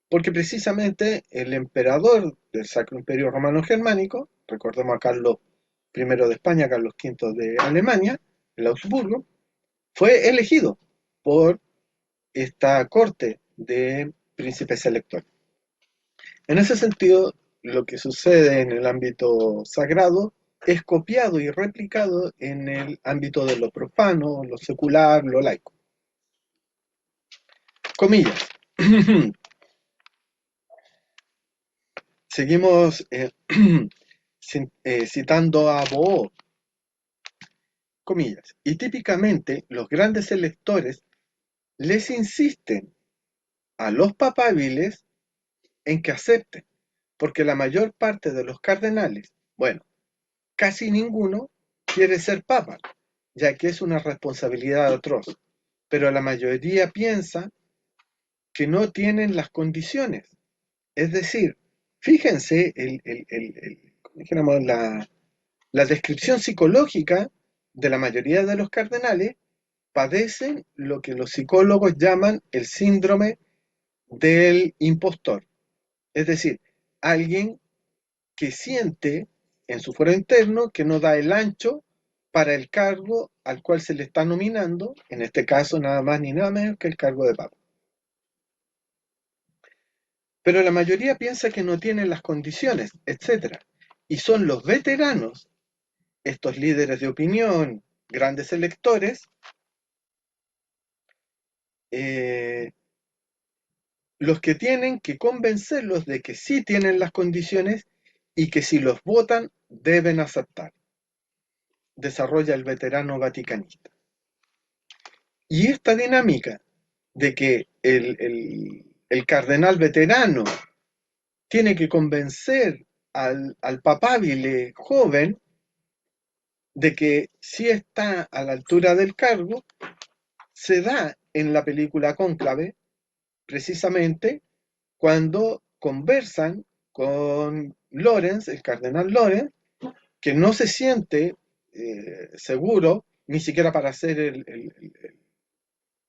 porque precisamente el emperador del Sacro Imperio Romano Germánico, recordemos a Carlos I de España, Carlos V de Alemania, el Augsburgo, fue elegido por esta corte de príncipes electores. En ese sentido, lo que sucede en el ámbito sagrado es copiado y replicado en el ámbito de lo profano, lo secular, lo laico. Comillas. Seguimos citando a Bo. Comillas. Y típicamente los grandes electores les insisten a los papábiles en que acepten, porque la mayor parte de los cardenales, bueno, casi ninguno quiere ser papa, ya que es una responsabilidad atroz, pero la mayoría piensa que no tienen las condiciones, es decir, Fíjense como dijéramos, la descripción psicológica de la mayoría de los cardenales padecen lo que los psicólogos llaman el síndrome del impostor. Es decir, alguien que siente en su fuero interno que no da el ancho para el cargo al cual se le está nominando, en este caso nada más ni nada menos que el cargo de papa. Pero la mayoría piensa que no tienen las condiciones, etc. Y son los veteranos, estos líderes de opinión, grandes electores, los que tienen que convencerlos de que sí tienen las condiciones y que si los votan deben aceptar. Desarrolla el veterano vaticanista. Y esta dinámica de que el cardenal veterano tiene que convencer al papabile joven de que sí está a la altura del cargo, se da en la película Cónclave, precisamente cuando conversan con Lorenz, el cardenal Lorenz, que no se siente seguro ni siquiera para ser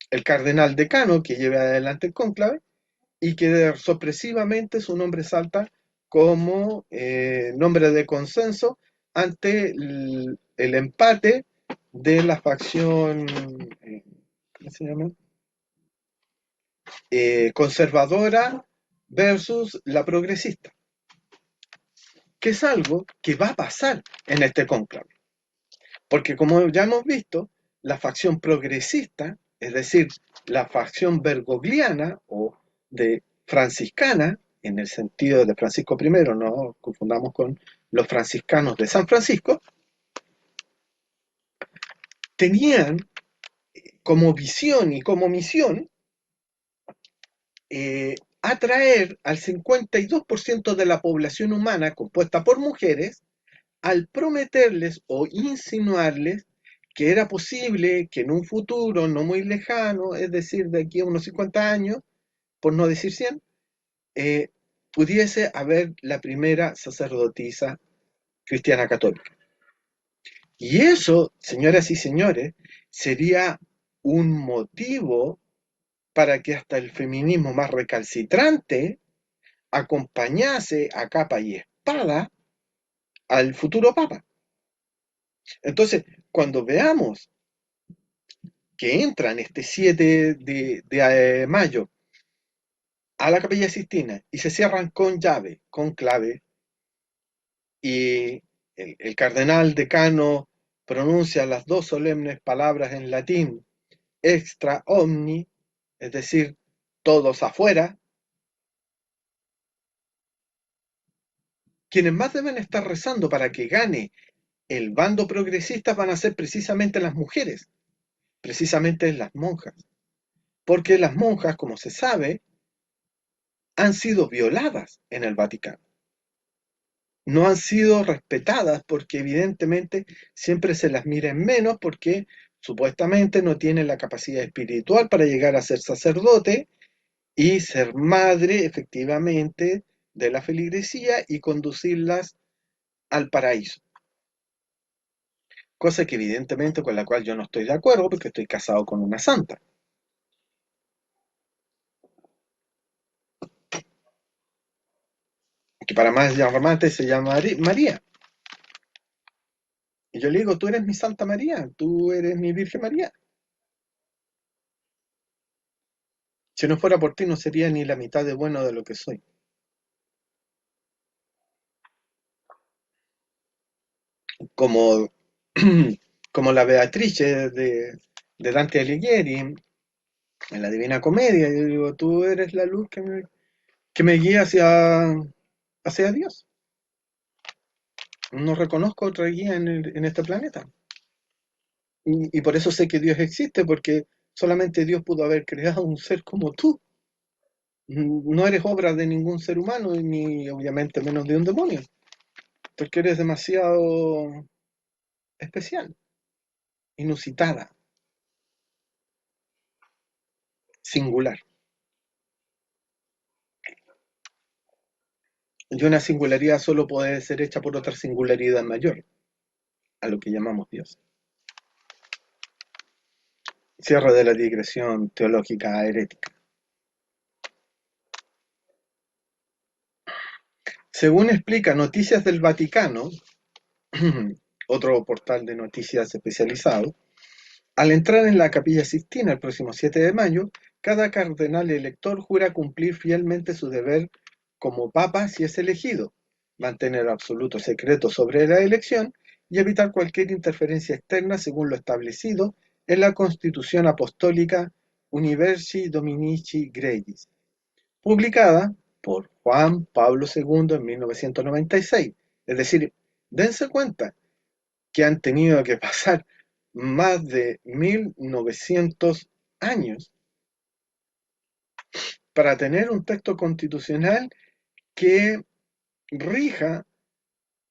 el cardenal decano que lleve adelante el cónclave, y que sorpresivamente su nombre salta como nombre de consenso ante el empate de la facción ¿cómo se llama? Conservadora versus la progresista, que es algo que va a pasar en este cónclave. Porque como ya hemos visto, la facción progresista, es decir, la facción bergogliana o de franciscana, en el sentido de Francisco I, no confundamos con los franciscanos de San Francisco, tenían como visión y como misión atraer al 52% de la población humana compuesta por mujeres al prometerles o insinuarles que era posible que en un futuro no muy lejano, es decir, de aquí a unos 50 años, por no decir 100, pudiese haber la primera sacerdotisa cristiana católica. Y eso, señoras y señores, sería un motivo para que hasta el feminismo más recalcitrante acompañase a capa y espada al futuro papa. Entonces, cuando veamos que entran este 7 de mayo a la Capilla Sistina y se cierran con llave, con clave, y el cardenal decano pronuncia las dos solemnes palabras en latín, extra omni, es decir, todos afuera, quienes más deben estar rezando para que gane el bando progresista van a ser precisamente las mujeres, precisamente las monjas, porque las monjas, como se sabe, han sido violadas en el Vaticano. No han sido respetadas porque evidentemente siempre se las mira en menos porque supuestamente no tienen la capacidad espiritual para llegar a ser sacerdote y ser madre efectivamente de la feligresía y conducirlas al paraíso. Cosa que evidentemente con la cual yo no estoy de acuerdo porque estoy casado con una santa. Que para más llamarte se llama María. Y yo le digo, tú eres mi Santa María, tú eres mi Virgen María. Si no fuera por ti no sería ni la mitad de bueno de lo que soy. Como, como la Beatrice de Dante Alighieri en la Divina Comedia. Yo digo, tú eres la luz que me guía hacia Dios. No reconozco otra guía en este planeta. Y por eso sé que Dios existe, porque solamente Dios pudo haber creado un ser como tú. No eres obra de ningún ser humano, ni obviamente menos de un demonio, porque eres demasiado especial, inusitada, singular. Y una singularidad solo puede ser hecha por otra singularidad mayor, a lo que llamamos Dios. Cierre de la digresión teológica herética. Según explica Noticias del Vaticano, otro portal de noticias especializado, al entrar en la Capilla Sixtina el próximo 7 de mayo, cada cardenal elector jura cumplir fielmente su deber como papa si es elegido, mantener absoluto secreto sobre la elección y evitar cualquier interferencia externa según lo establecido en la Constitución Apostólica Universi Dominici Gregis, publicada por Juan Pablo II en 1996. Es decir, dense cuenta que han tenido que pasar más de 1900 años para tener un texto constitucional que rija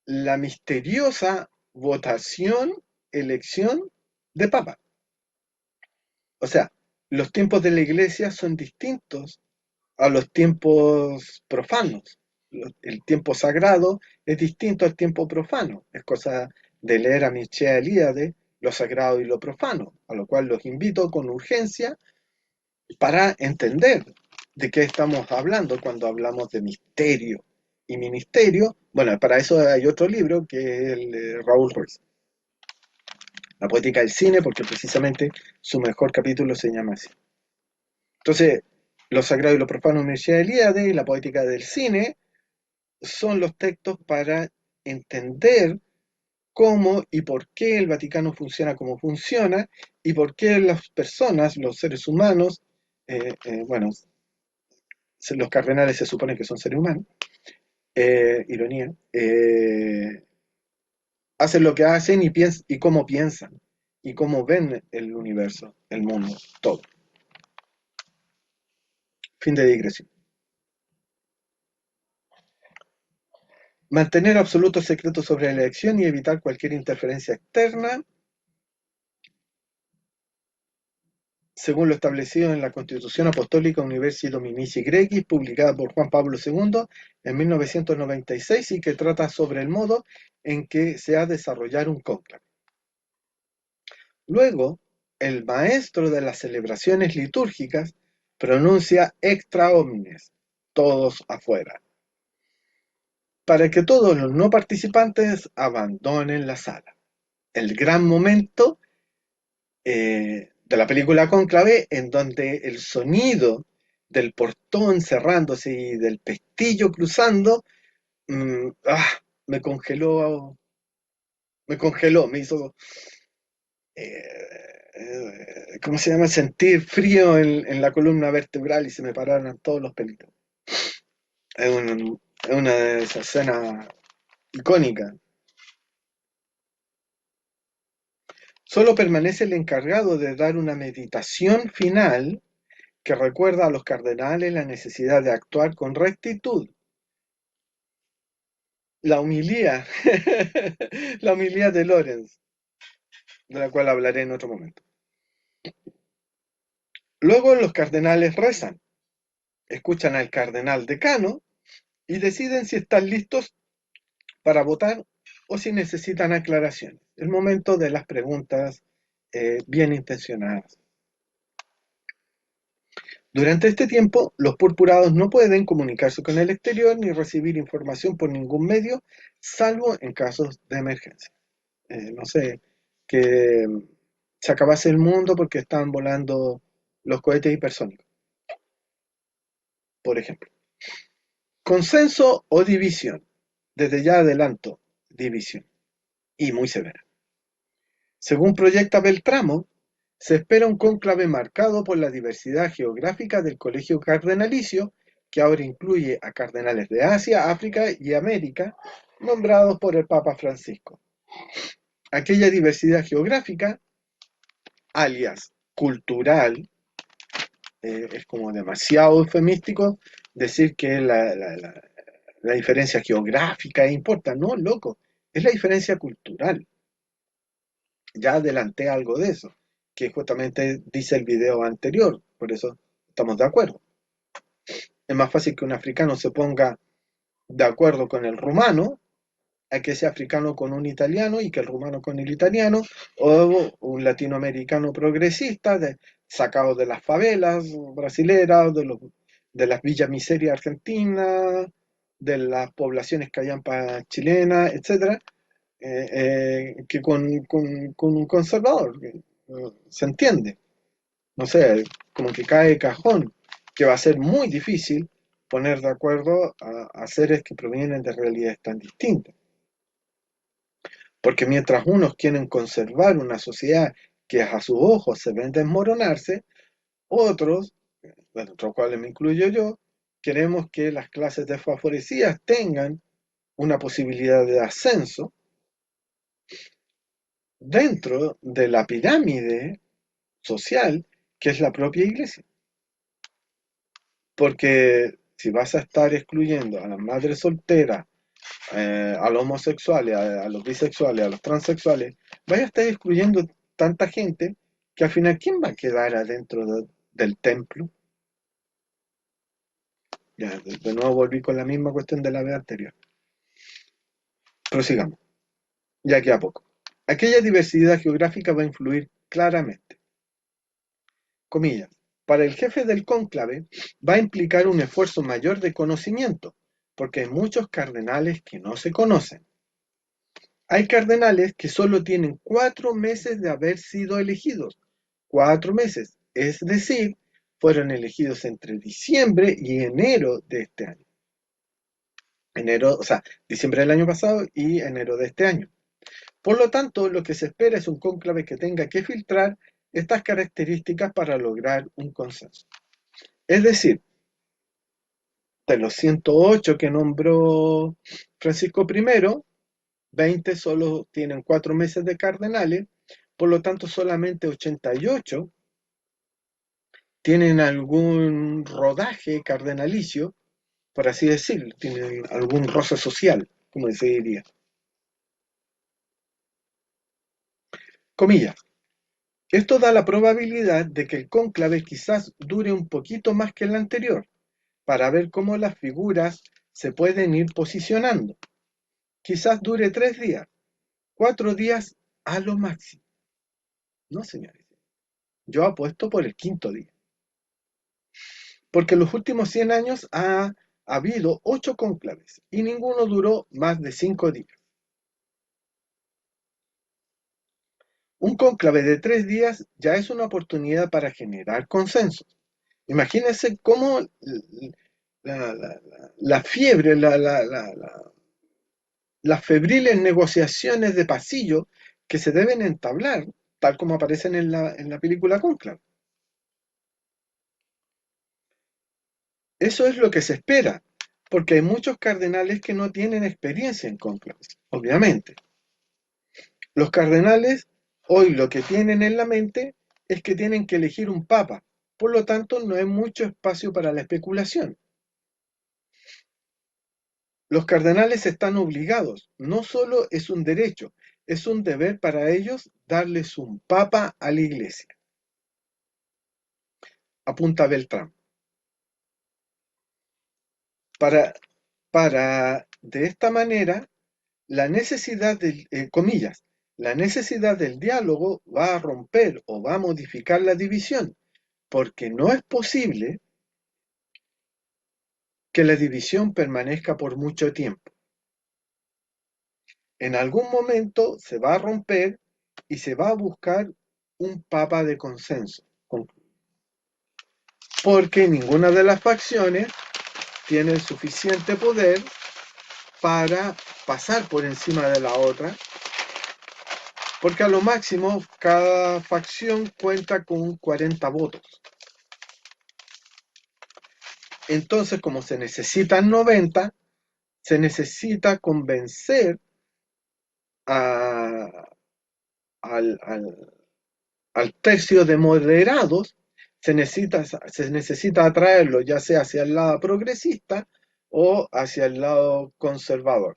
la misteriosa votación, elección de papa. O sea, los tiempos de la iglesia son distintos a los tiempos profanos. El tiempo sagrado es distinto al tiempo profano. Es cosa de leer a Mircea Eliade, lo sagrado y lo profano, a lo cual los invito con urgencia para entender de qué estamos hablando cuando hablamos de misterio y ministerio. Bueno, para eso hay otro libro que es el de Raúl Ruiz, La poética del cine, porque precisamente su mejor capítulo se llama así. Entonces, lo sagrado y lo profano de Mircea Eliade y la poética del cine son los textos para entender cómo y por qué el Vaticano funciona como funciona y por qué las personas, los seres humanos, bueno, los cardenales se supone que son seres humanos, ironía, hacen lo que hacen y cómo piensan y cómo ven el universo, el mundo, todo. Fin de digresión. Mantener absoluto secreto sobre la elección y evitar cualquier interferencia externa, según lo establecido en la Constitución Apostólica Universi Dominici Gregis, publicada por Juan Pablo II en 1996 y que trata sobre el modo en que se ha de desarrollar un cónclave. Luego, el maestro de las celebraciones litúrgicas pronuncia extra omnes, todos afuera, para que todos los no participantes abandonen la sala. El gran momento de la película Cónclave, en donde el sonido del portón cerrándose y del pestillo cruzando, me congeló, me hizo, ¿cómo se llama? Sentir frío en la columna vertebral y se me pararon todos los pelitos. Es una de esas escenas icónicas. Solo permanece el encargado de dar una meditación final que recuerda a los cardenales la necesidad de actuar con rectitud. La homilía, la homilía de Lorenz, de la cual hablaré en otro momento. Luego los cardenales rezan, escuchan al cardenal decano y deciden si están listos para votar o si necesitan aclaraciones. El momento de las preguntas bien intencionadas. Durante este tiempo, los purpurados no pueden comunicarse con el exterior ni recibir información por ningún medio, salvo en casos de emergencia. No sé, que se acabase el mundo porque están volando los cohetes hipersónicos, por ejemplo. Consenso o división. Desde ya adelanto, división. Y muy severa. Según proyecta Beltramo, se espera un cónclave marcado por la diversidad geográfica del colegio cardenalicio, que ahora incluye a cardenales de Asia, África y América, nombrados por el Papa Francisco. Aquella diversidad geográfica, alias cultural, es como demasiado eufemístico decir que la diferencia geográfica importa. No, loco, es la diferencia cultural. Ya adelanté algo de eso, que justamente dice el video anterior, por eso estamos de acuerdo. Es más fácil que un africano se ponga de acuerdo con el rumano, a que sea africano con un italiano y que el rumano con el italiano, o un latinoamericano progresista sacado de las favelas brasileras, de las villas miseria argentinas, de las poblaciones callampas chilenas, etcétera, que con un conservador, se entiende. No sé, como que cae de cajón, que va a ser muy difícil poner de acuerdo a seres que provienen de realidades tan distintas. Porque mientras unos quieren conservar una sociedad que a sus ojos se ven desmoronarse, otros, entre los cuales me incluyo yo, queremos que las clases desfavorecidas tengan una posibilidad de ascenso dentro de la pirámide social que es la propia iglesia. Porque si vas a estar excluyendo a las madres solteras, a los homosexuales, a los bisexuales, a los transexuales, vaya a estar excluyendo tanta gente que al final, ¿quién va a quedar adentro del templo? Ya, de nuevo volví con la misma cuestión de la vez anterior. Prosigamos, ya que a poco. Aquella diversidad geográfica va a influir claramente. Comillas. Para el jefe del cónclave va a implicar un esfuerzo mayor de conocimiento, porque hay muchos cardenales que no se conocen. Hay cardenales que solo tienen 4 meses de haber sido elegidos. 4 meses, es decir, fueron elegidos entre diciembre y enero de este año. Enero, o sea, diciembre del año pasado y enero de este año. Por lo tanto, lo que se espera es un cónclave que tenga que filtrar estas características para lograr un consenso. Es decir, de los 108 que nombró Francisco I, 20 solo tienen 4 meses de cardenales, por lo tanto solamente 88 tienen algún rodaje cardenalicio, por así decirlo, tienen algún roce social, como se diría. Comillas. Esto da la probabilidad de que el cónclave quizás dure un poquito más que el anterior, para ver cómo las figuras se pueden ir posicionando. Quizás dure 3 días, 4 días a lo máximo. No, señores. Yo apuesto por el quinto día. Porque en los últimos 100 años ha habido 8 cónclaves y ninguno duró más de 5 días. Un cónclave de 3 días ya es una oportunidad para generar consensos. Imagínense cómo la fiebre, las febriles negociaciones de pasillo que se deben entablar, tal como aparecen en la película Cónclave. Eso es lo que se espera, porque hay muchos cardenales que no tienen experiencia en cónclaves, obviamente. Los cardenales hoy lo que tienen en la mente es que tienen que elegir un papa, por lo tanto no hay mucho espacio para la especulación. Los cardenales están obligados, no solo es un derecho, es un deber para ellos darles un papa a la iglesia. Apunta Beltrán. Para de esta manera, la necesidad del, comillas, la necesidad del diálogo va a romper o va a modificar la división, porque no es posible que la división permanezca por mucho tiempo. En algún momento se va a romper y se va a buscar un papa de consenso, porque ninguna de las facciones tiene el suficiente poder para pasar por encima de la otra, porque a lo máximo cada facción cuenta con 40 votos. Entonces, como se necesitan 90, se necesita convencer al tercio de moderados, se necesita atraerlo ya sea hacia el lado progresista o hacia el lado conservador.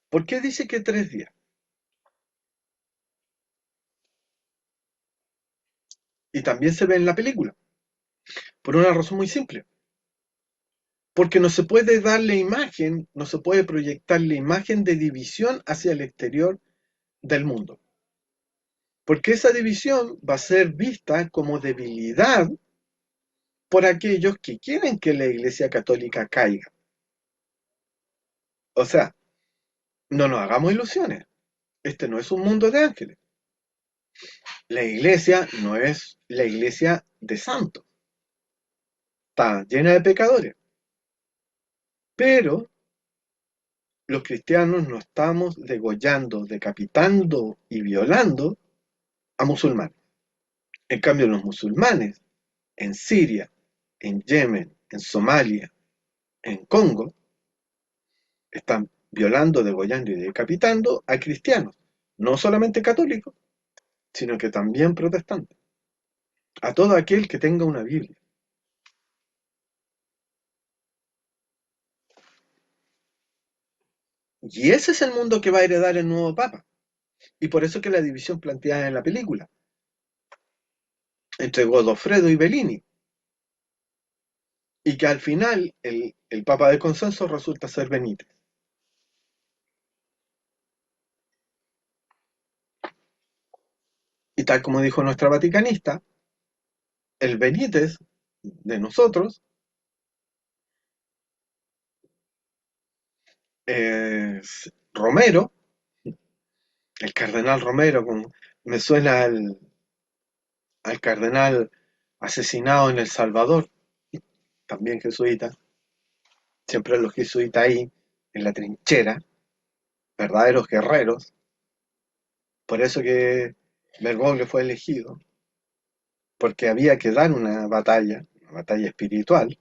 ¿Por qué dice que 3 días? Y también se ve en la película, por una razón muy simple. Porque no se puede darle imagen, no se puede proyectar la imagen de división hacia el exterior del mundo. Porque esa división va a ser vista como debilidad por aquellos que quieren que la Iglesia Católica caiga. O sea, no nos hagamos ilusiones. Este no es un mundo de ángeles. La Iglesia no es la Iglesia de santos. Está llena de pecadores. Pero los cristianos no estamos degollando, decapitando y violando a musulmanes. En cambio, los musulmanes en Siria, en Yemen, en Somalia, en Congo, están violando, degollando y decapitando a cristianos, no solamente católicos, sino que también protestantes, a todo aquel que tenga una Biblia. Y ese es el mundo que va a heredar el nuevo Papa. Y por eso que la división planteada en la película entre Godofredo y Bellini, y que al final el Papa de consenso resulta ser Benítez. Y tal como dijo nuestra vaticanista, el Benítez de nosotros es Romero, el cardenal Romero, me suena al cardenal asesinado en El Salvador, también jesuita, siempre los jesuitas ahí, en la trinchera, verdaderos guerreros, por eso que Bergoglio fue elegido, porque había que dar una batalla espiritual,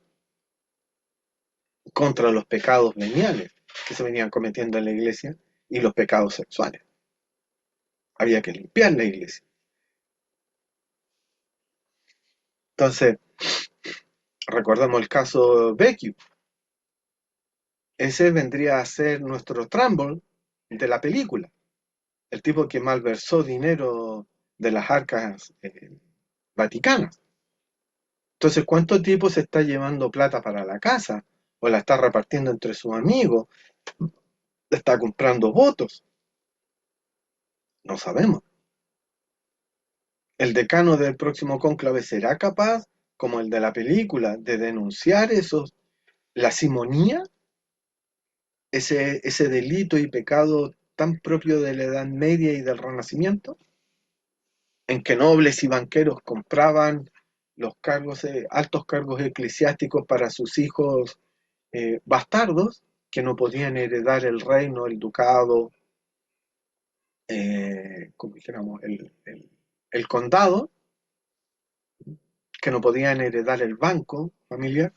contra los pecados veniales que se venían cometiendo en la iglesia y los pecados sexuales. Había que limpiar la iglesia. Entonces, recordemos el caso Becchio. Ese vendría a ser nuestro Trumbull de la película. El tipo que malversó dinero de las arcas vaticanas. Entonces, ¿cuánto tipo se está llevando plata para la casa? ¿O la está repartiendo entre sus amigos? ¿Está comprando votos? No sabemos. ¿El decano del próximo cónclave será capaz, como el de la película, de denunciar la simonía? Ese delito y pecado tan propio de la Edad Media y del Renacimiento, en que nobles y banqueros compraban los cargos, altos cargos eclesiásticos para sus hijos bastardos, que no podían heredar el reino, el ducado, como dijéramos, el condado, que no podían heredar el banco familiar,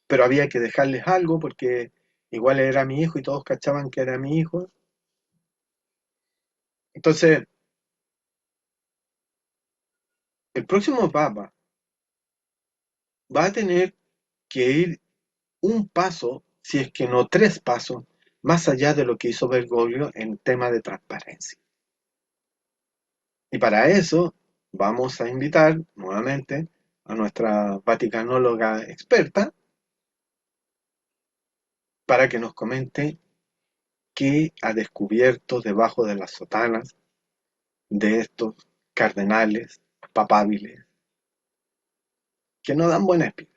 pero había que dejarles algo porque igual era mi hijo y todos cachaban que era mi hijo. Entonces, el próximo papa va a tener que ir un paso, si es que no 3 pasos, más allá de lo que hizo Bergoglio en tema de transparencia. Y para eso vamos a invitar nuevamente a nuestra vaticanóloga experta para que nos comente qué ha descubierto debajo de las sotanas de estos cardenales papables que no dan buena espina.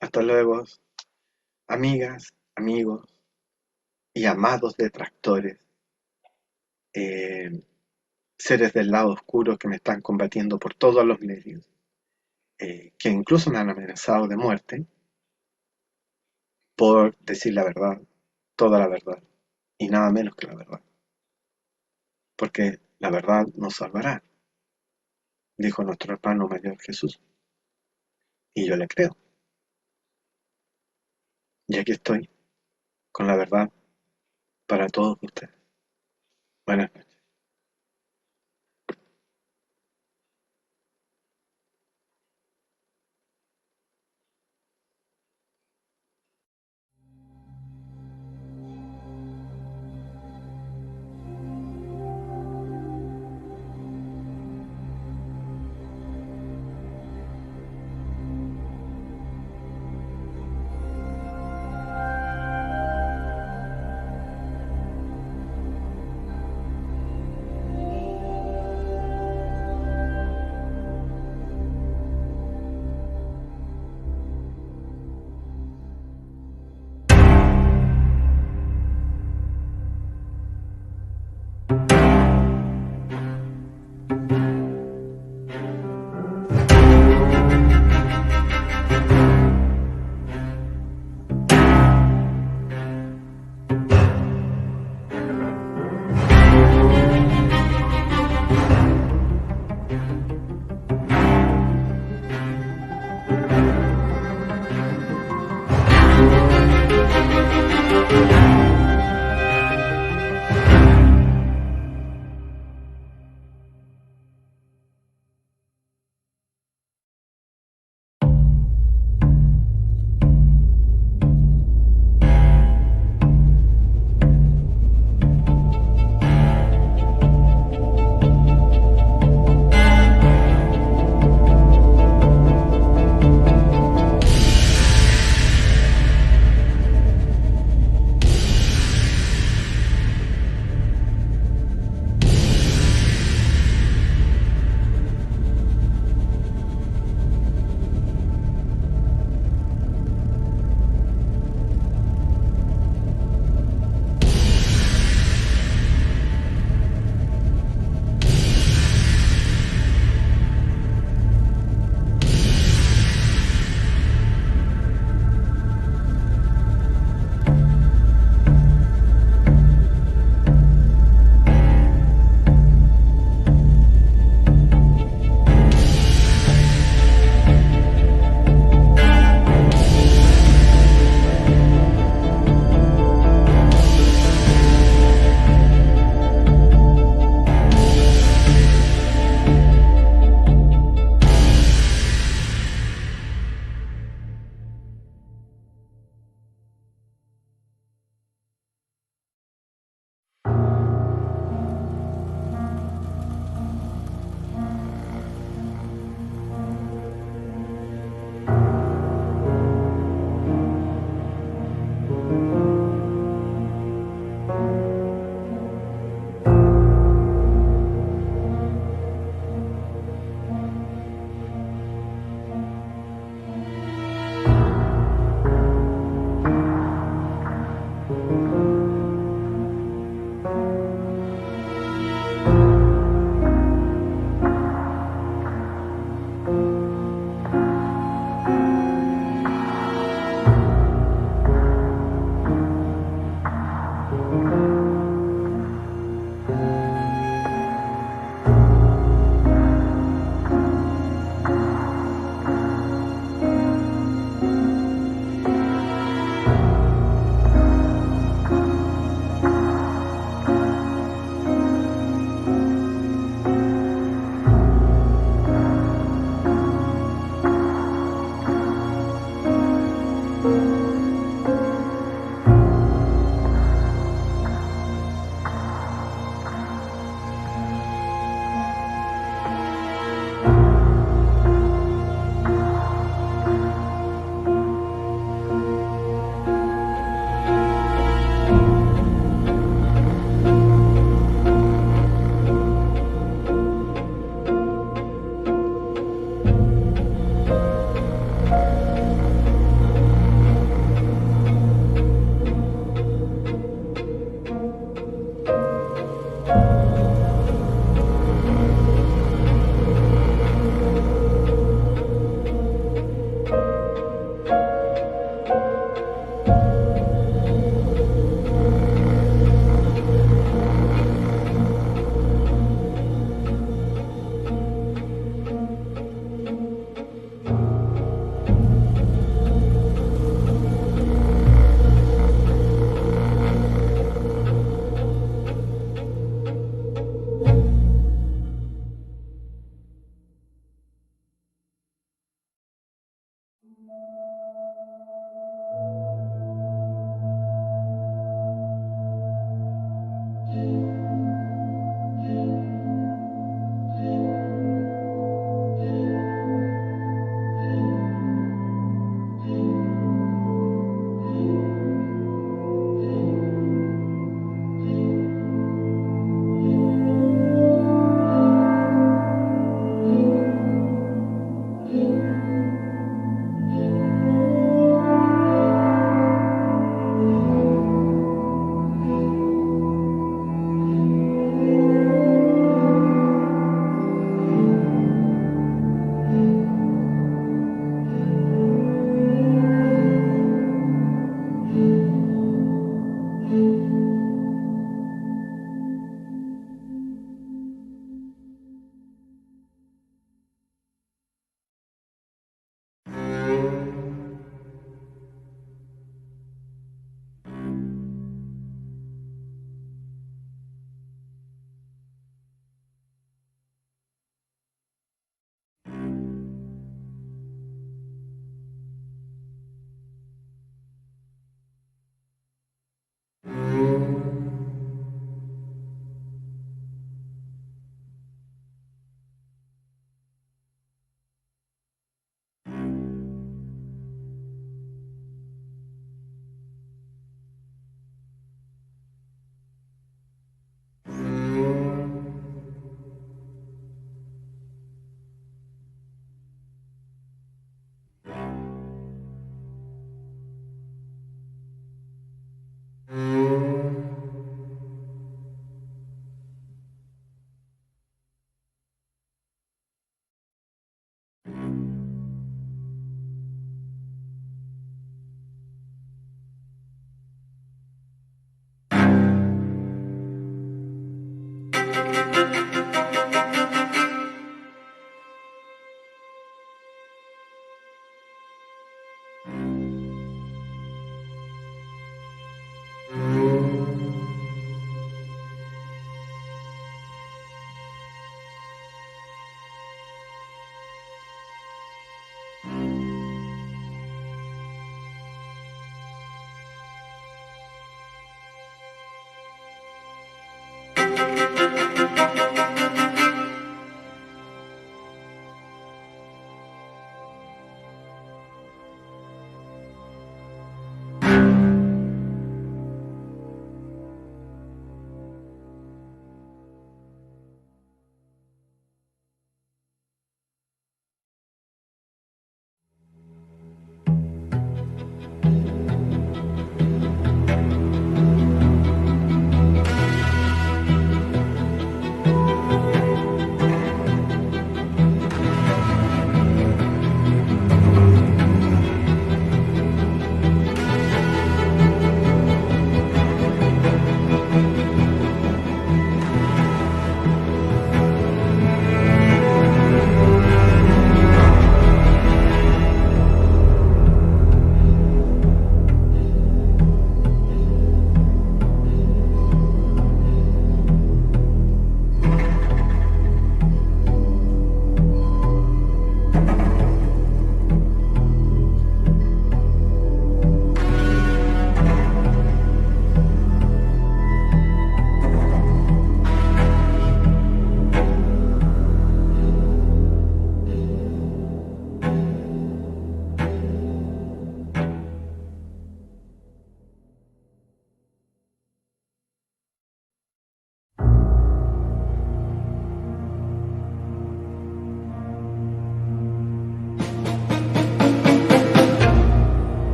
Hasta luego, amigas, amigos y amados detractores, seres del lado oscuro que me están combatiendo por todos los medios, que incluso me han amenazado de muerte por decir la verdad, toda la verdad y nada menos que la verdad. Porque la verdad nos salvará, dijo nuestro hermano mayor Jesús. Y yo le creo. Y aquí estoy, con la verdad para todos ustedes. Buenas noches.